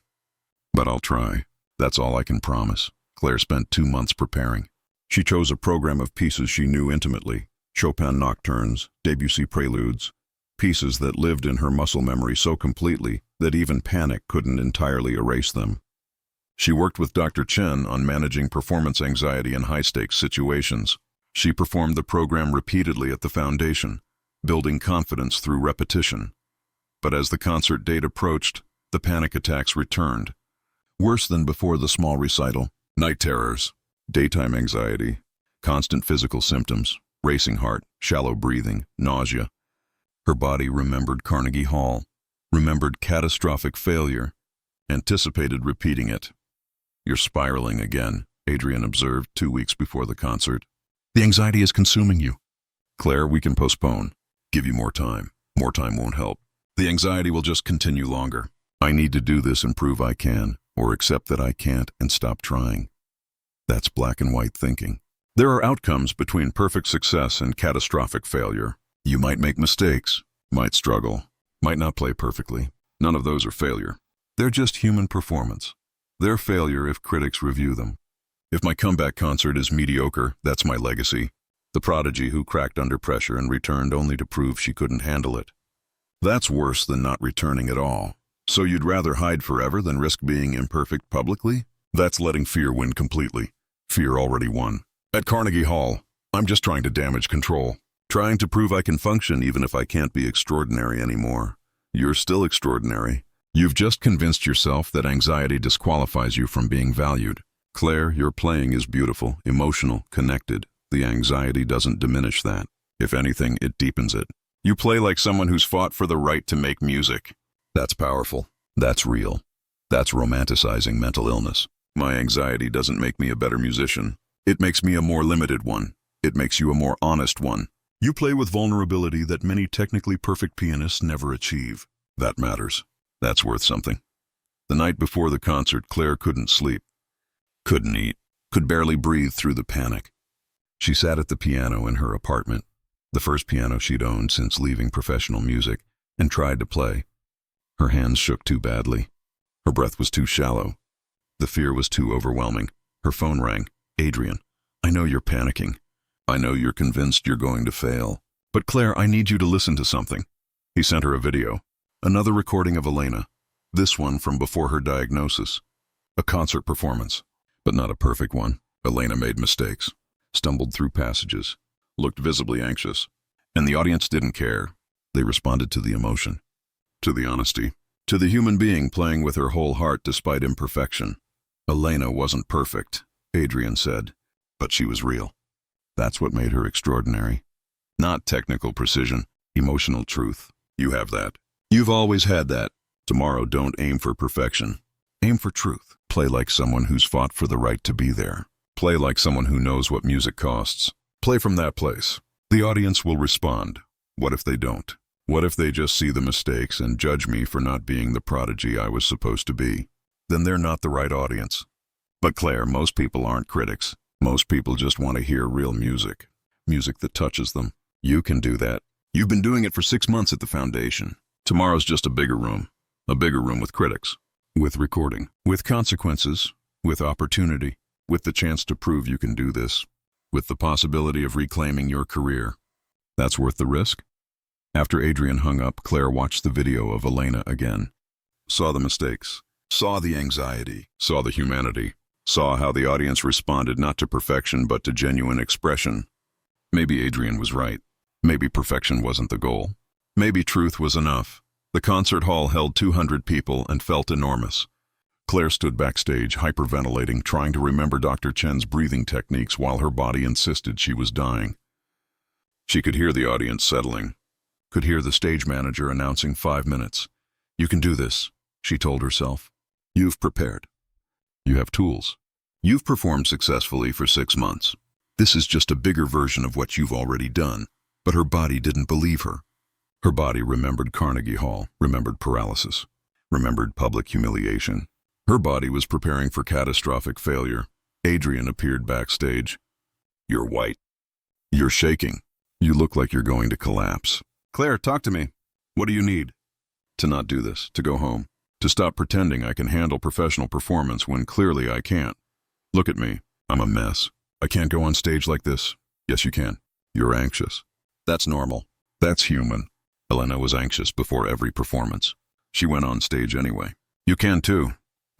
But I'll try. That's all I can promise. Claire spent 2 months preparing. She chose a program of pieces she knew intimately. Chopin nocturnes, Debussy preludes, pieces that lived in her muscle memory so completely that even panic couldn't entirely erase them. She worked with Dr. Chen on managing performance anxiety in high-stakes situations. She performed the program repeatedly at the foundation, building confidence through repetition. But as the concert date approached, the panic attacks returned. Worse than before the small recital. Night terrors, daytime anxiety, constant physical symptoms, racing heart, shallow breathing, nausea. Her body remembered Carnegie Hall, remembered catastrophic failure, anticipated repeating it. You're spiraling again, Adrian observed 2 weeks before the concert. The anxiety is consuming you. Claire, we can postpone. Give you more time. More time won't help. The anxiety will just continue longer. I need to do this and prove I can, or accept that I can't and stop trying. That's black and white thinking. There are outcomes between perfect success and catastrophic failure. You might make mistakes, might struggle, might not play perfectly. None of those are failure. They're just human performance. They're failure if critics review them. If my comeback concert is mediocre, that's my legacy. The prodigy who cracked under pressure and returned only to prove she couldn't handle it. That's worse than not returning at all. So you'd rather hide forever than risk being imperfect publicly? That's letting fear win completely. Fear already won. At Carnegie Hall, I'm just trying to damage control. Trying to prove I can function even if I can't be extraordinary anymore. You're still extraordinary. You've just convinced yourself that anxiety disqualifies you from being valued. Claire, your playing is beautiful, emotional, connected. The anxiety doesn't diminish that. If anything, it deepens it. You play like someone who's fought for the right to make music. That's powerful. That's real. That's romanticizing mental illness. My anxiety doesn't make me a better musician. It makes me a more limited one. It makes you a more honest one. You play with vulnerability that many technically perfect pianists never achieve. That matters. That's worth something. The night before the concert, Claire couldn't sleep, couldn't eat, could barely breathe through the panic. She sat at the piano in her apartment, the first piano she'd owned since leaving professional music, and tried to play. Her hands shook too badly. Her breath was too shallow. The fear was too overwhelming. Her phone rang. Adrian, I know you're panicking. I know you're convinced you're going to fail. But Claire, I need you to listen to something. He sent her a video. Another recording of Elena. This one from before her diagnosis. A concert performance, but not a perfect one. Elena made mistakes, stumbled through passages, looked visibly anxious. And the audience didn't care. They responded to the emotion, to the honesty, to the human being playing with her whole heart despite imperfection. Elena wasn't perfect, Adrian said, but she was real. That's what made her extraordinary. Not technical precision, emotional truth. You have that. You've always had that. Tomorrow, don't aim for perfection. Aim for truth. Play like someone who's fought for the right to be there. Play like someone who knows what music costs. Play from that place. The audience will respond. What if they don't? What if they just see the mistakes and judge me for not being the prodigy I was supposed to be? Then they're not the right audience. But Claire, most people aren't critics. Most people just want to hear real music. Music that touches them. You can do that. You've been doing it for 6 months at the foundation. Tomorrow's just a bigger room with critics, with recording, with consequences, with opportunity, with the chance to prove you can do this, with the possibility of reclaiming your career. That's worth the risk? After Adrian hung up, Claire watched the video of Elena again. Saw the mistakes, saw the anxiety, saw the humanity, saw how the audience responded not to perfection but to genuine expression. Maybe Adrian was right. Maybe perfection wasn't the goal. Maybe truth was enough. The concert hall held 200 people and felt enormous. Claire stood backstage, hyperventilating, trying to remember Dr. Chen's breathing techniques while her body insisted she was dying. She could hear the audience settling, could hear the stage manager announcing 5 minutes. You can do this, she told herself. You've prepared. You have tools. You've performed successfully for 6 months. This is just a bigger version of what you've already done. But her body didn't believe her. Her body remembered Carnegie Hall, remembered paralysis, remembered public humiliation. Her body was preparing for catastrophic failure. Adrian appeared backstage. You're white. You're shaking. You look like you're going to collapse. Claire, talk to me. What do you need? To not do this, to go home, to stop pretending I can handle professional performance when clearly I can't. Look at me. I'm a mess. I can't go on stage like this. Yes, you can. You're anxious. That's normal. That's human. Elena was anxious before every performance. She went on stage anyway. You can too.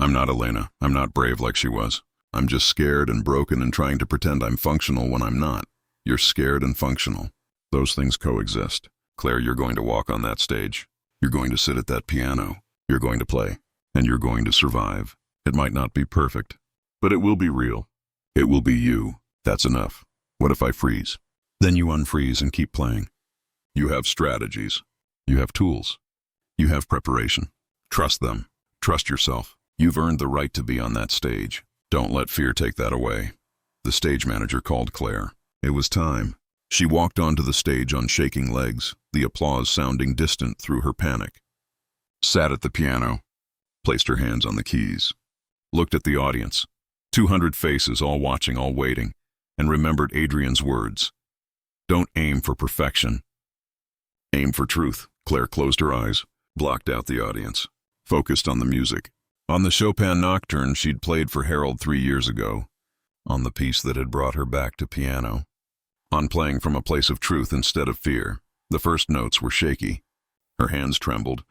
I'm not Elena. I'm not brave like she was. I'm just scared and broken and trying to pretend I'm functional when I'm not. You're scared and functional. Those things coexist. Claire, you're going to walk on that stage. You're going to sit at that piano. You're going to play. And you're going to survive. It might not be perfect, but it will be real. It will be you. That's enough. What if I freeze? Then you unfreeze and keep playing. You have strategies. You have tools. You have preparation. Trust them. Trust yourself. You've earned the right to be on that stage. Don't let fear take that away. The stage manager called Claire. It was time. She walked onto the stage on shaking legs, the applause sounding distant through her panic. Sat at the piano, placed her hands on the keys, looked at the audience, 200 faces all watching, all waiting, and remembered Adrian's words. Don't aim for perfection. Aim for truth. Claire closed her eyes, blocked out the audience, focused on the music. On the Chopin nocturne she'd played for Harold 3 years ago, on the piece that had brought her back to piano, on playing from a place of truth instead of fear. The first notes were shaky. Her hands trembled.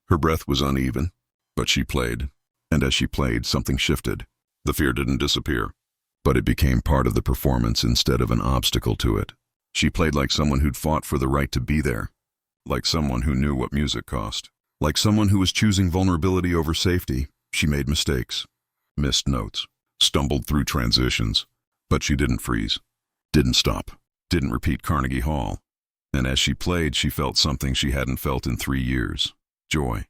Her breath was uneven. But she played, and as she played, something shifted. The fear didn't disappear, but it became part of the performance instead of an obstacle to it. She played like someone who'd fought for the right to be there, like someone who knew what music cost, like someone who was choosing vulnerability over safety. She made mistakes, missed notes, stumbled through transitions, but she didn't freeze, didn't stop, didn't repeat Carnegie Hall. And as she played, she felt something she hadn't felt in 3 years, joy.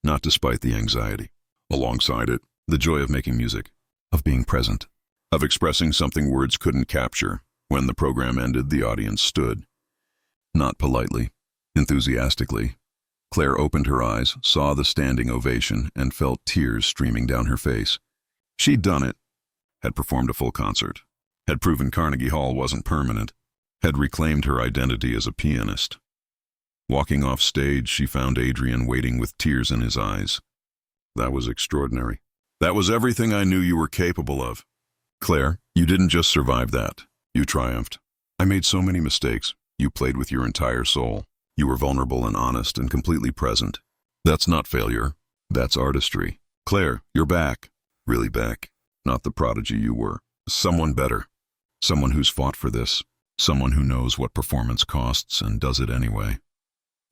Not despite the anxiety. Alongside it, the joy of making music, of being present, of expressing something words couldn't capture. When the program ended, the audience stood. Not politely, enthusiastically. Claire opened her eyes, saw the standing ovation, and felt tears streaming down her face. She'd done it, had performed a full concert, had proven Carnegie Hall wasn't permanent, had reclaimed her identity as a pianist. Walking off stage, she found Adrian waiting with tears in his eyes. That was extraordinary. That was everything I knew you were capable of. Claire, you didn't just survive that. You triumphed. I made so many mistakes. You played with your entire soul. You were vulnerable and honest and completely present. That's not failure. That's artistry. Claire, you're back. Really back. Not the prodigy you were. Someone better. Someone who's fought for this. Someone who knows what performance costs and does it anyway.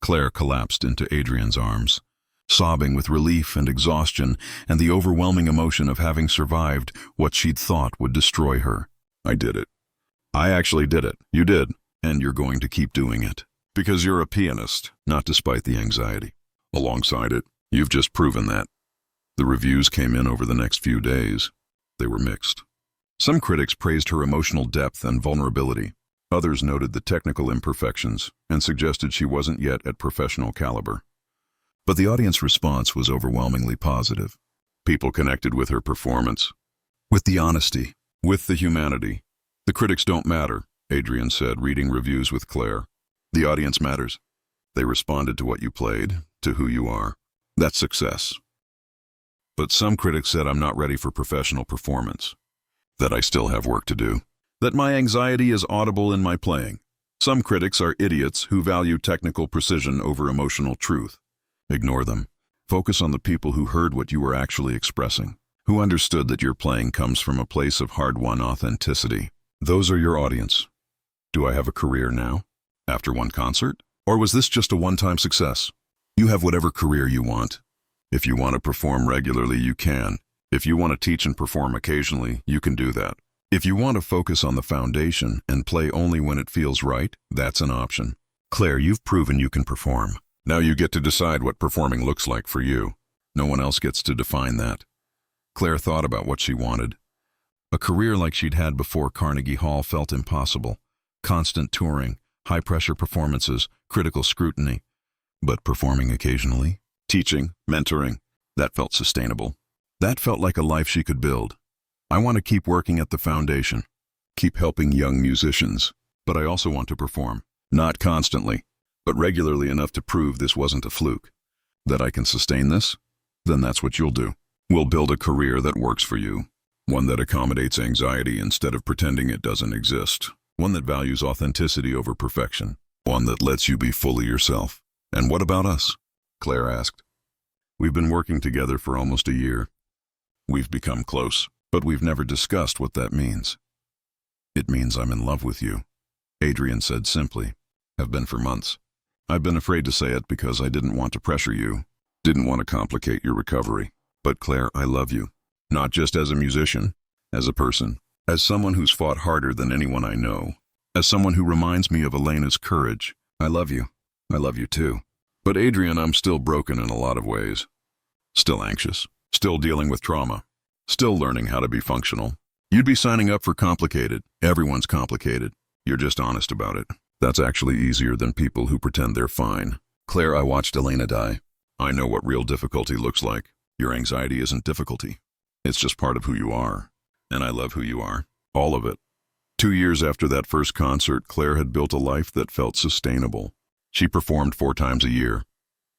Claire collapsed into Adrian's arms, sobbing with relief and exhaustion and the overwhelming emotion of having survived what she'd thought would destroy her. I did it. I actually did it. You did. And you're going to keep doing it. Because you're a pianist, not despite the anxiety. Alongside it, you've just proven that. The reviews came in over the next few days. They were mixed. Some critics praised her emotional depth and vulnerability. Others noted the technical imperfections and suggested she wasn't yet at professional caliber. But the audience response was overwhelmingly positive. People connected with her performance, with the honesty, with the humanity. The critics don't matter, Adrian said, reading reviews with Claire. The audience matters. They responded to what you played, to who you are. That's success. But some critics said I'm not ready for professional performance, that I still have work to do, that my anxiety is audible in my playing. Some critics are idiots who value technical precision over emotional truth. Ignore them. Focus on the people who heard what you were actually expressing, who understood that your playing comes from a place of hard-won authenticity. Those are your audience. Do I have a career now, after one concert? Or was this just a one-time success? You have whatever career you want. If you want to perform regularly, you can. If you want to teach and perform occasionally, you can do that. If you want to focus on the foundation and play only when it feels right, that's an option. Claire, you've proven you can perform. Now you get to decide what performing looks like for you. No one else gets to define that. Claire thought about what she wanted. A career like she'd had before Carnegie Hall felt impossible. Constant touring, high-pressure performances, critical scrutiny. But performing occasionally, teaching, mentoring, that felt sustainable. That felt like a life she could build. I want to keep working at the foundation, keep helping young musicians, but I also want to perform. Not constantly, but regularly enough to prove this wasn't a fluke. That I can sustain this? Then that's what you'll do. We'll build a career that works for you. One that accommodates anxiety instead of pretending it doesn't exist. One that values authenticity over perfection. One that lets you be fully yourself. And what about us? Claire asked. We've been working together for almost a year. We've become close, but we've never discussed what that means. It means I'm in love with you, Adrian said simply. Have been for months. I've been afraid to say it because I didn't want to pressure you, didn't want to complicate your recovery. But Claire, I love you. Not just as a musician, as a person, as someone who's fought harder than anyone I know, as someone who reminds me of Elena's courage. I love you. I love you too. But Adrian, I'm still broken in a lot of ways. Still anxious, still dealing with trauma, still learning how to be functional. You'd be signing up for complicated. Everyone's complicated. You're just honest about it. That's actually easier than people who pretend they're fine. Claire, I watched Elena die. I know what real difficulty looks like. Your anxiety isn't difficulty. It's just part of who you are. And I love who you are. All of it. 2 years after that first concert, Claire had built a life that felt sustainable. She performed 4 times a year.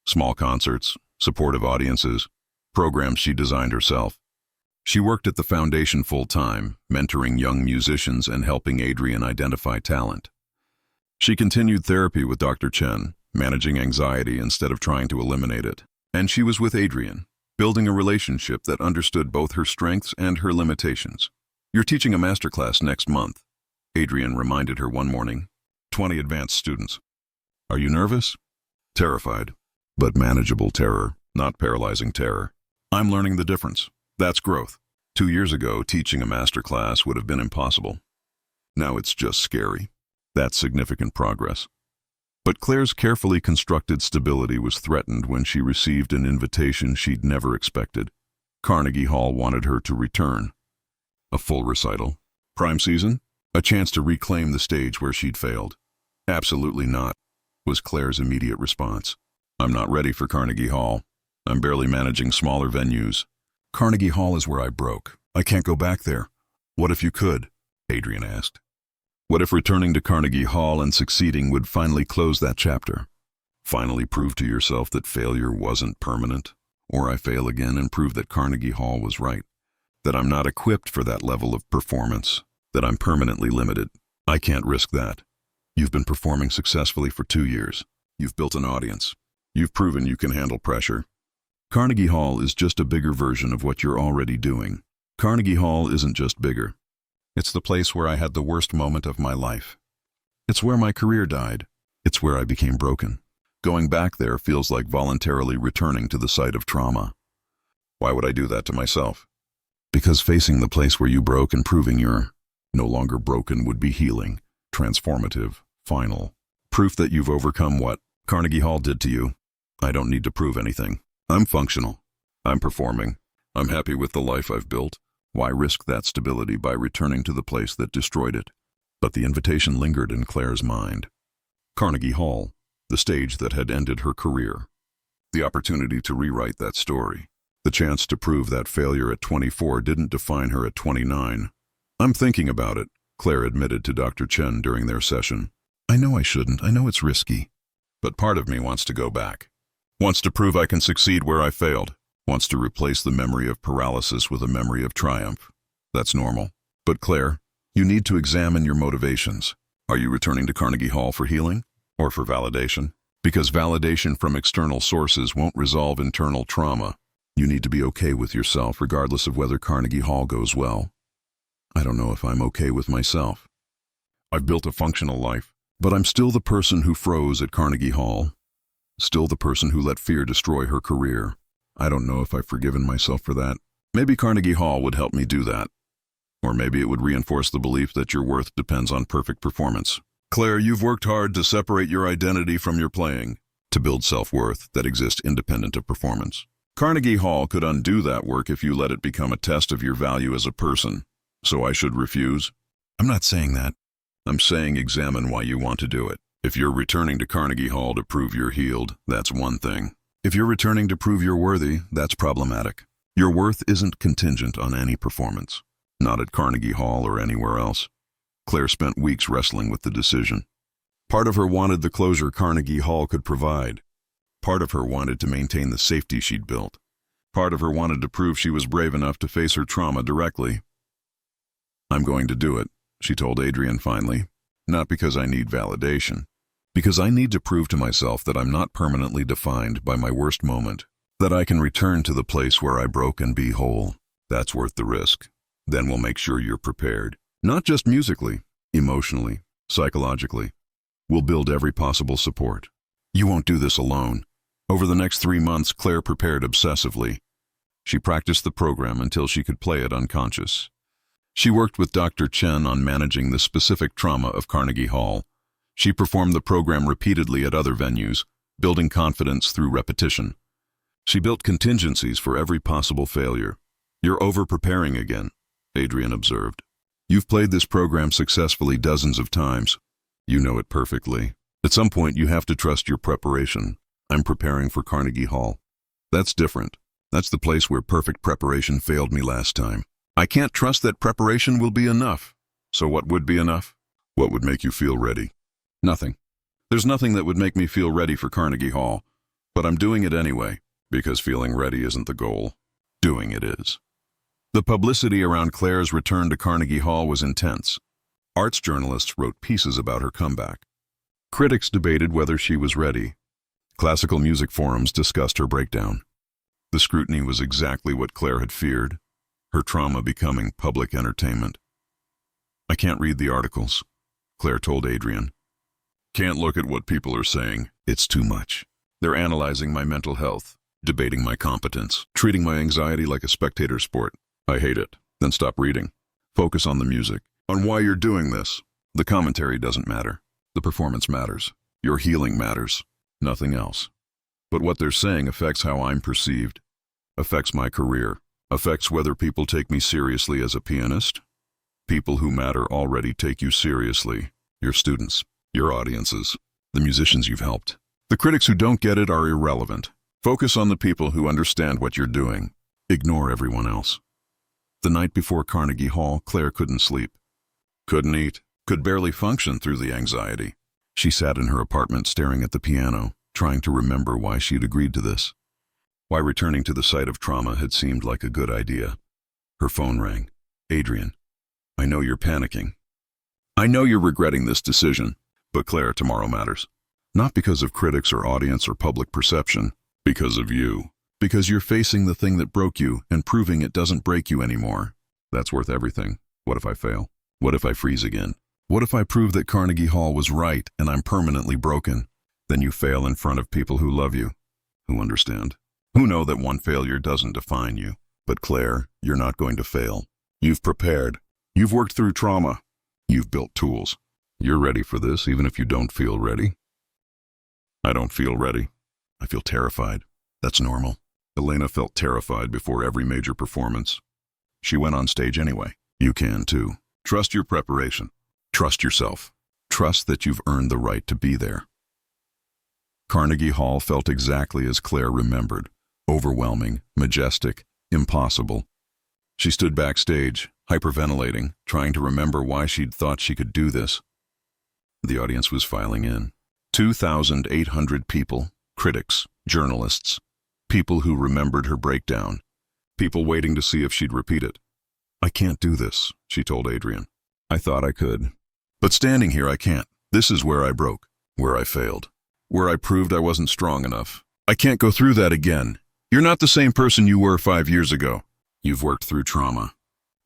Small concerts, supportive audiences, programs she designed herself. She worked at the foundation full-time, mentoring young musicians and helping Adrian identify talent. She continued therapy with Dr. Chen, managing anxiety instead of trying to eliminate it. And she was with Adrian, building a relationship that understood both her strengths and her limitations. You're teaching a masterclass next month, Adrian reminded her one morning. 20 advanced students. Are you nervous? Terrified, but manageable terror, not paralyzing terror. I'm learning the difference. That's growth. 2 years ago, teaching a masterclass would have been impossible. Now it's just scary. That's significant progress. But Claire's carefully constructed stability was threatened when she received an invitation she'd never expected. Carnegie Hall wanted her to return. A full recital. Prime season? A chance to reclaim the stage where she'd failed. Absolutely not, was Claire's immediate response. I'm not ready for Carnegie Hall. I'm barely managing smaller venues. Carnegie Hall is where I broke. I can't go back there. What if you could? Adrian asked. What if returning to Carnegie Hall and succeeding would finally close that chapter? Finally prove to yourself that failure wasn't permanent? Or I fail again and prove that Carnegie Hall was right? That I'm not equipped for that level of performance? That I'm permanently limited? I can't risk that. You've been performing successfully for 2 years. You've built an audience. You've proven you can handle pressure. Carnegie Hall is just a bigger version of what you're already doing. Carnegie Hall isn't just bigger. It's the place where I had the worst moment of my life. It's where my career died. It's where I became broken. Going back there feels like voluntarily returning to the site of trauma. Why would I do that to myself? Because facing the place where you broke and proving you're no longer broken would be healing, transformative, final. Proof that you've overcome what Carnegie Hall did to you. I don't need to prove anything. I'm functional. I'm performing. I'm happy with the life I've built. Why risk that stability by returning to the place that destroyed it? But the invitation lingered in Claire's mind. Carnegie Hall, the stage that had ended her career. The opportunity to rewrite that story. The chance to prove that failure at 24 didn't define her at 29. I'm thinking about it, Claire admitted to Dr. Chen during their session. I know I shouldn't. I know it's risky. but part of me wants to go back. Wants to prove I can succeed where I failed. Wants to replace the memory of paralysis with a memory of triumph. That's normal. But Claire, you need to examine your motivations. Are you returning to Carnegie Hall for healing or for validation? Because validation from external sources won't resolve internal trauma. You need to be okay with yourself regardless of whether Carnegie Hall goes well. I don't know if I'm okay with myself. I've built a functional life, but I'm still the person who froze at Carnegie Hall. Still the person who let fear destroy her career. I don't know if I've forgiven myself for that. Maybe Carnegie Hall would help me do that. Or maybe it would reinforce the belief that your worth depends on perfect performance. Claire, you've worked hard to separate your identity from your playing, to build self-worth that exists independent of performance. Carnegie Hall could undo that work if you let it become a test of your value as a person. So I should refuse? I'm not saying that. I'm saying examine why you want to do it. If you're returning to Carnegie Hall to prove you're healed, that's one thing. If you're returning to prove you're worthy, that's problematic. Your worth isn't contingent on any performance. Not at Carnegie Hall or anywhere else. Claire spent weeks wrestling with the decision. Part of her wanted the closure Carnegie Hall could provide. Part of her wanted to maintain the safety she'd built. Part of her wanted to prove she was brave enough to face her trauma directly. I'm going to do it, she told Adrian finally. Not because I need validation. Because I need to prove to myself that I'm not permanently defined by my worst moment. That I can return to the place where I broke and be whole. That's worth the risk. Then we'll make sure you're prepared. Not just musically, emotionally, psychologically. We'll build every possible support. You won't do this alone. Over the next 3 months, Claire prepared obsessively. She practiced the program until she could play it unconscious. She worked with Dr. Chen on managing the specific trauma of Carnegie Hall. She performed the program repeatedly at other venues, building confidence through repetition. She built contingencies for every possible failure. You're over-preparing again, Adrian observed. You've played this program successfully dozens of times. You know it perfectly. At some point, you have to trust your preparation. I'm preparing for Carnegie Hall. That's different. That's the place where perfect preparation failed me last time. I can't trust that preparation will be enough. So what would be enough? What would make you feel ready? Nothing. There's nothing that would make me feel ready for Carnegie Hall. But I'm doing it anyway, because feeling ready isn't the goal. Doing it is. The publicity around Claire's return to Carnegie Hall was intense. Arts journalists wrote pieces about her comeback. Critics debated whether she was ready. Classical music forums discussed her breakdown. The scrutiny was exactly what Claire had feared, her trauma becoming public entertainment. I can't read the articles, Claire told Adrian. Can't look at what people are saying. It's too much. They're analyzing my mental health, debating my competence, treating my anxiety like a spectator sport. I hate it. Then stop reading. Focus on the music, on why you're doing this. The commentary doesn't matter. The performance matters. Your healing matters. Nothing else. But what they're saying affects how I'm perceived, affects my career, affects whether people take me seriously as a pianist. People who matter already take you seriously. Your students, your audiences, the musicians you've helped. The critics who don't get it are irrelevant. Focus on the people who understand what you're doing. Ignore everyone else. The night before Carnegie Hall, Claire couldn't sleep. Couldn't eat. Could barely function through the anxiety. She sat in her apartment staring at the piano, trying to remember why she'd agreed to this. Why returning to the site of trauma had seemed like a good idea. Her phone rang. Adrian, I know you're panicking. I know you're regretting this decision, but Claire, tomorrow matters. Not because of critics or audience or public perception, because of you. Because you're facing the thing that broke you and proving it doesn't break you anymore. That's worth everything. What if I fail? What if I freeze again? What if I prove that Carnegie Hall was right and I'm permanently broken? Then you fail in front of people who love you, who understand, who know that one failure doesn't define you. But Claire, you're not going to fail. You've prepared. You've worked through trauma. You've built tools. You're ready for this even if you don't feel ready. I don't feel ready. I feel terrified. That's normal. Elena felt terrified before every major performance. She went on stage anyway. You can too. Trust your preparation. Trust yourself. Trust that you've earned the right to be there. Carnegie Hall felt exactly as Claire remembered. Overwhelming, majestic, impossible. She stood backstage, hyperventilating, trying to remember why she'd thought she could do this. The audience was filing in. 2,800 people, critics, journalists, people who remembered her breakdown, people waiting to see if she'd repeat it. "I can't do this," she told Adrian. "I thought I could. But standing here, I can't. This is where I broke, where I failed, where I proved I wasn't strong enough. I can't go through that again. You're not the same person you were 5 years ago. You've worked through trauma,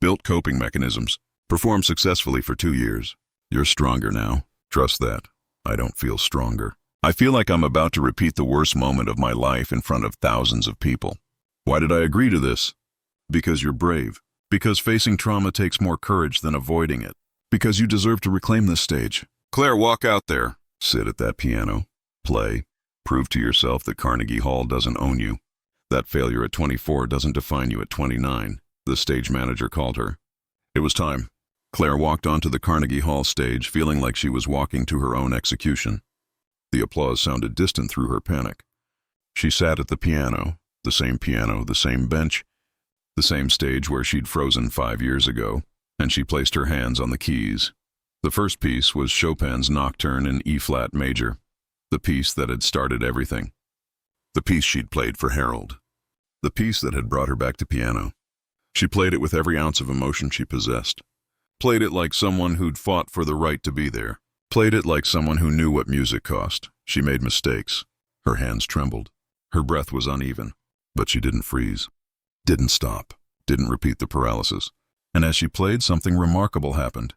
built coping mechanisms, performed successfully for 2 years. You're stronger now. Trust that. I don't feel stronger. I feel like I'm about to repeat the worst moment of my life in front of thousands of people. Why did I agree to this? Because you're brave. Because facing trauma takes more courage than avoiding it. Because you deserve to reclaim this stage. Claire, walk out there. Sit at that piano. Play. Prove to yourself that Carnegie Hall doesn't own you. That failure at 24 doesn't define you at 29, the stage manager called her. It was time. Claire walked onto the Carnegie Hall stage, feeling like she was walking to her own execution. The applause sounded distant through her panic. She sat at the piano, the same bench, the same stage where she'd frozen 5 years ago, and she placed her hands on the keys. The first piece was Chopin's Nocturne in E-flat major, the piece that had started everything. The piece she'd played for Harold. The piece that had brought her back to piano. She played it with every ounce of emotion she possessed. Played it like someone who'd fought for the right to be there. Played it like someone who knew what music cost. She made mistakes. Her hands trembled. Her breath was uneven. But she didn't freeze. Didn't stop. Didn't repeat the paralysis. And as she played, something remarkable happened.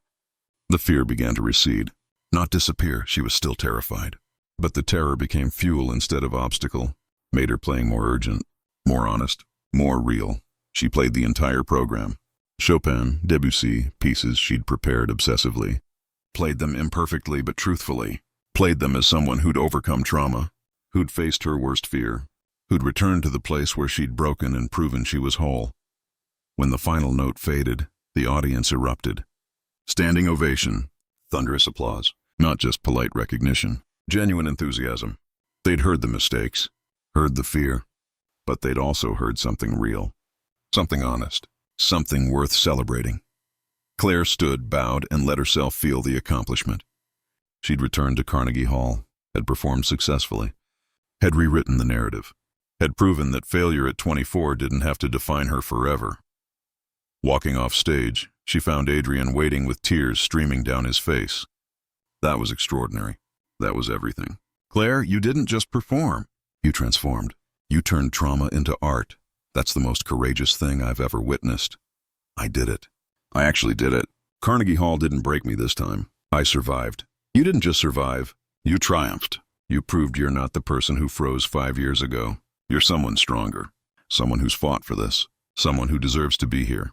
The fear began to recede. Not disappear, she was still terrified. But the terror became fuel instead of obstacle. Made her playing more urgent, more honest, more real. She played the entire program. Chopin, Debussy, pieces she'd prepared obsessively. Played them imperfectly but truthfully. Played them as someone who'd overcome trauma, who'd faced her worst fear, who'd returned to the place where she'd broken and proven she was whole. When the final note faded, the audience erupted. Standing ovation, thunderous applause, not just polite recognition, genuine enthusiasm. They'd heard the mistakes, heard the fear, but they'd also heard something real, something honest. Something worth celebrating. Claire stood, bowed, and let herself feel the accomplishment. She'd returned to Carnegie Hall, had performed successfully, had rewritten the narrative, had proven that failure at 24 didn't have to define her forever. Walking off stage, she found Adrian waiting with tears streaming down his face. That was extraordinary. That was everything. Claire, you didn't just perform. You transformed. You turned trauma into art. That's the most courageous thing I've ever witnessed. I did it. I actually did it. Carnegie Hall didn't break me this time. I survived. You didn't just survive. You triumphed. You proved you're not the person who froze 5 years ago. You're someone stronger. Someone who's fought for this. Someone who deserves to be here.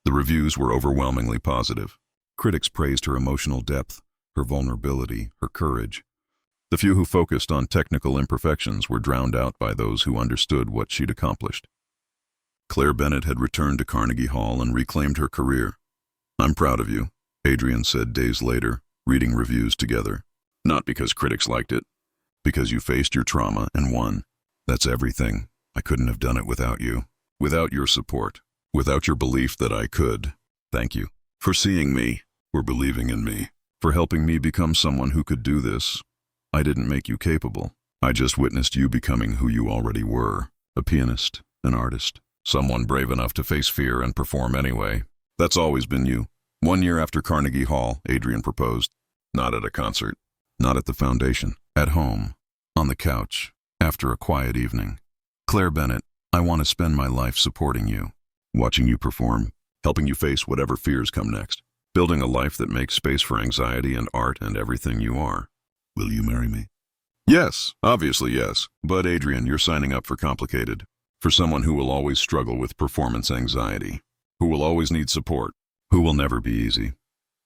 The reviews were overwhelmingly positive. Critics praised her emotional depth, her vulnerability, her courage. The few who focused on technical imperfections were drowned out by those who understood what she'd accomplished. Claire Bennett had returned to Carnegie Hall and reclaimed her career. "I'm proud of you," Adrian said days later, reading reviews together. "Not because critics liked it, because you faced your trauma and won. That's everything. I couldn't have done it without you, without your support, without your belief that I could. Thank you for seeing me, for believing in me, for helping me become someone who could do this. I didn't make you capable. I just witnessed you becoming who you already were, a pianist, an artist. Someone brave enough to face fear and perform anyway. That's always been you." 1 year after Carnegie Hall, Adrian proposed. Not at a concert, not at the foundation, at home, on the couch, after a quiet evening. "Claire Bennett, I want to spend my life supporting you, watching you perform, helping you face whatever fears come next, building a life that makes space for anxiety and art and everything you are. Will you marry me?" "Yes, obviously yes. But Adrian, you're signing up for complicated. For someone who will always struggle with performance anxiety, who will always need support, who will never be easy.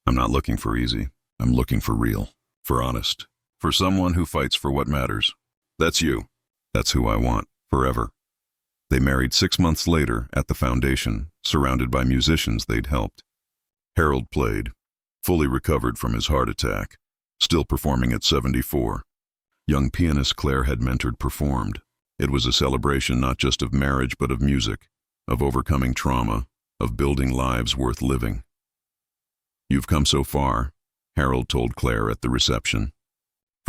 I'm not looking for easy. I'm looking for real, for honest, for someone who fights for what matters. That's you. That's who I want, forever." They married 6 months later at the foundation, surrounded by musicians they'd helped. Harold played, fully recovered from his heart attack, still performing at 74. Young pianist Claire had mentored performed. It was a celebration not just of marriage but of music, of overcoming trauma, of building lives worth living. "You've come so far," Harold told Claire at the reception.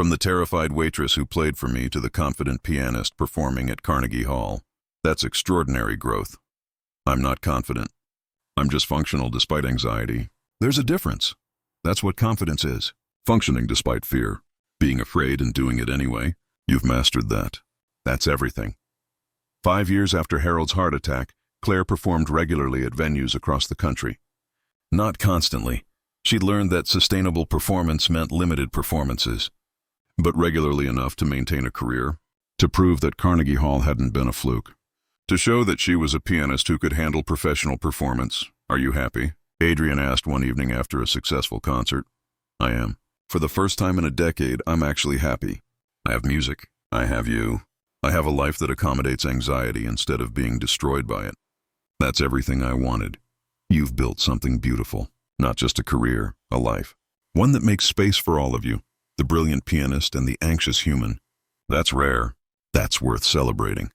From the terrified waitress who played for me to the confident pianist performing at Carnegie Hall. That's extraordinary growth. I'm not confident. I'm just functional despite anxiety. There's a difference. That's what confidence is. Functioning despite fear. Being afraid and doing it anyway. You've mastered that. That's everything. 5 years after Harold's heart attack, Claire performed regularly at venues across the country. Not constantly. She'd learned that sustainable performance meant limited performances, but regularly enough to maintain a career, to prove that Carnegie Hall hadn't been a fluke, to show that she was a pianist who could handle professional performance. Are you happy? Adrian asked one evening after a successful concert. I am. For the first time in a decade, I'm actually happy. I have music. I have you. I have a life that accommodates anxiety instead of being destroyed by it. That's everything I wanted. You've built something beautiful. Not just a career, a life. One that makes space for all of you, the brilliant pianist and the anxious human. That's rare. That's worth celebrating.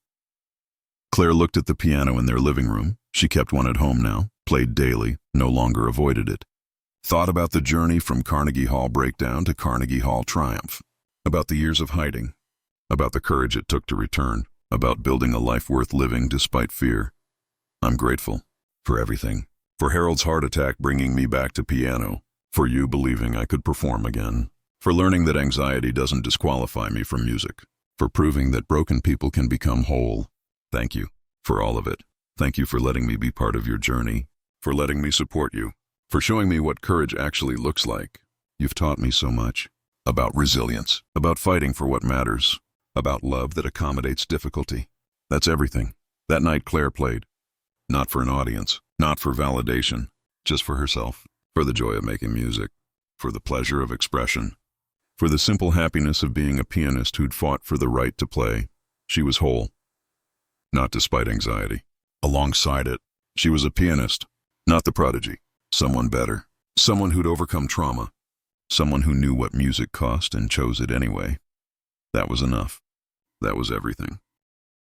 Claire looked at the piano in their living room. She kept one at home now, played daily, no longer avoided it. Thought about the journey from Carnegie Hall breakdown to Carnegie Hall triumph. About the years of hiding. About the courage it took to return. About building a life worth living despite fear. I'm grateful for everything. For Harold's heart attack bringing me back to piano. For you believing I could perform again. For learning that anxiety doesn't disqualify me from music. For proving that broken people can become whole. Thank you for all of it. Thank you for letting me be part of your journey. For letting me support you. For showing me what courage actually looks like. You've taught me so much. About resilience. About fighting for what matters. About love that accommodates difficulty. That's everything. That night Claire played. Not for an audience. Not for validation. Just for herself. For the joy of making music. For the pleasure of expression. For the simple happiness of being a pianist who'd fought for the right to play. She was whole. Not despite anxiety. Alongside it, she was a pianist. Not the prodigy. Someone better. Someone who'd overcome trauma. Someone who knew what music cost and chose it anyway. That was enough. That was everything.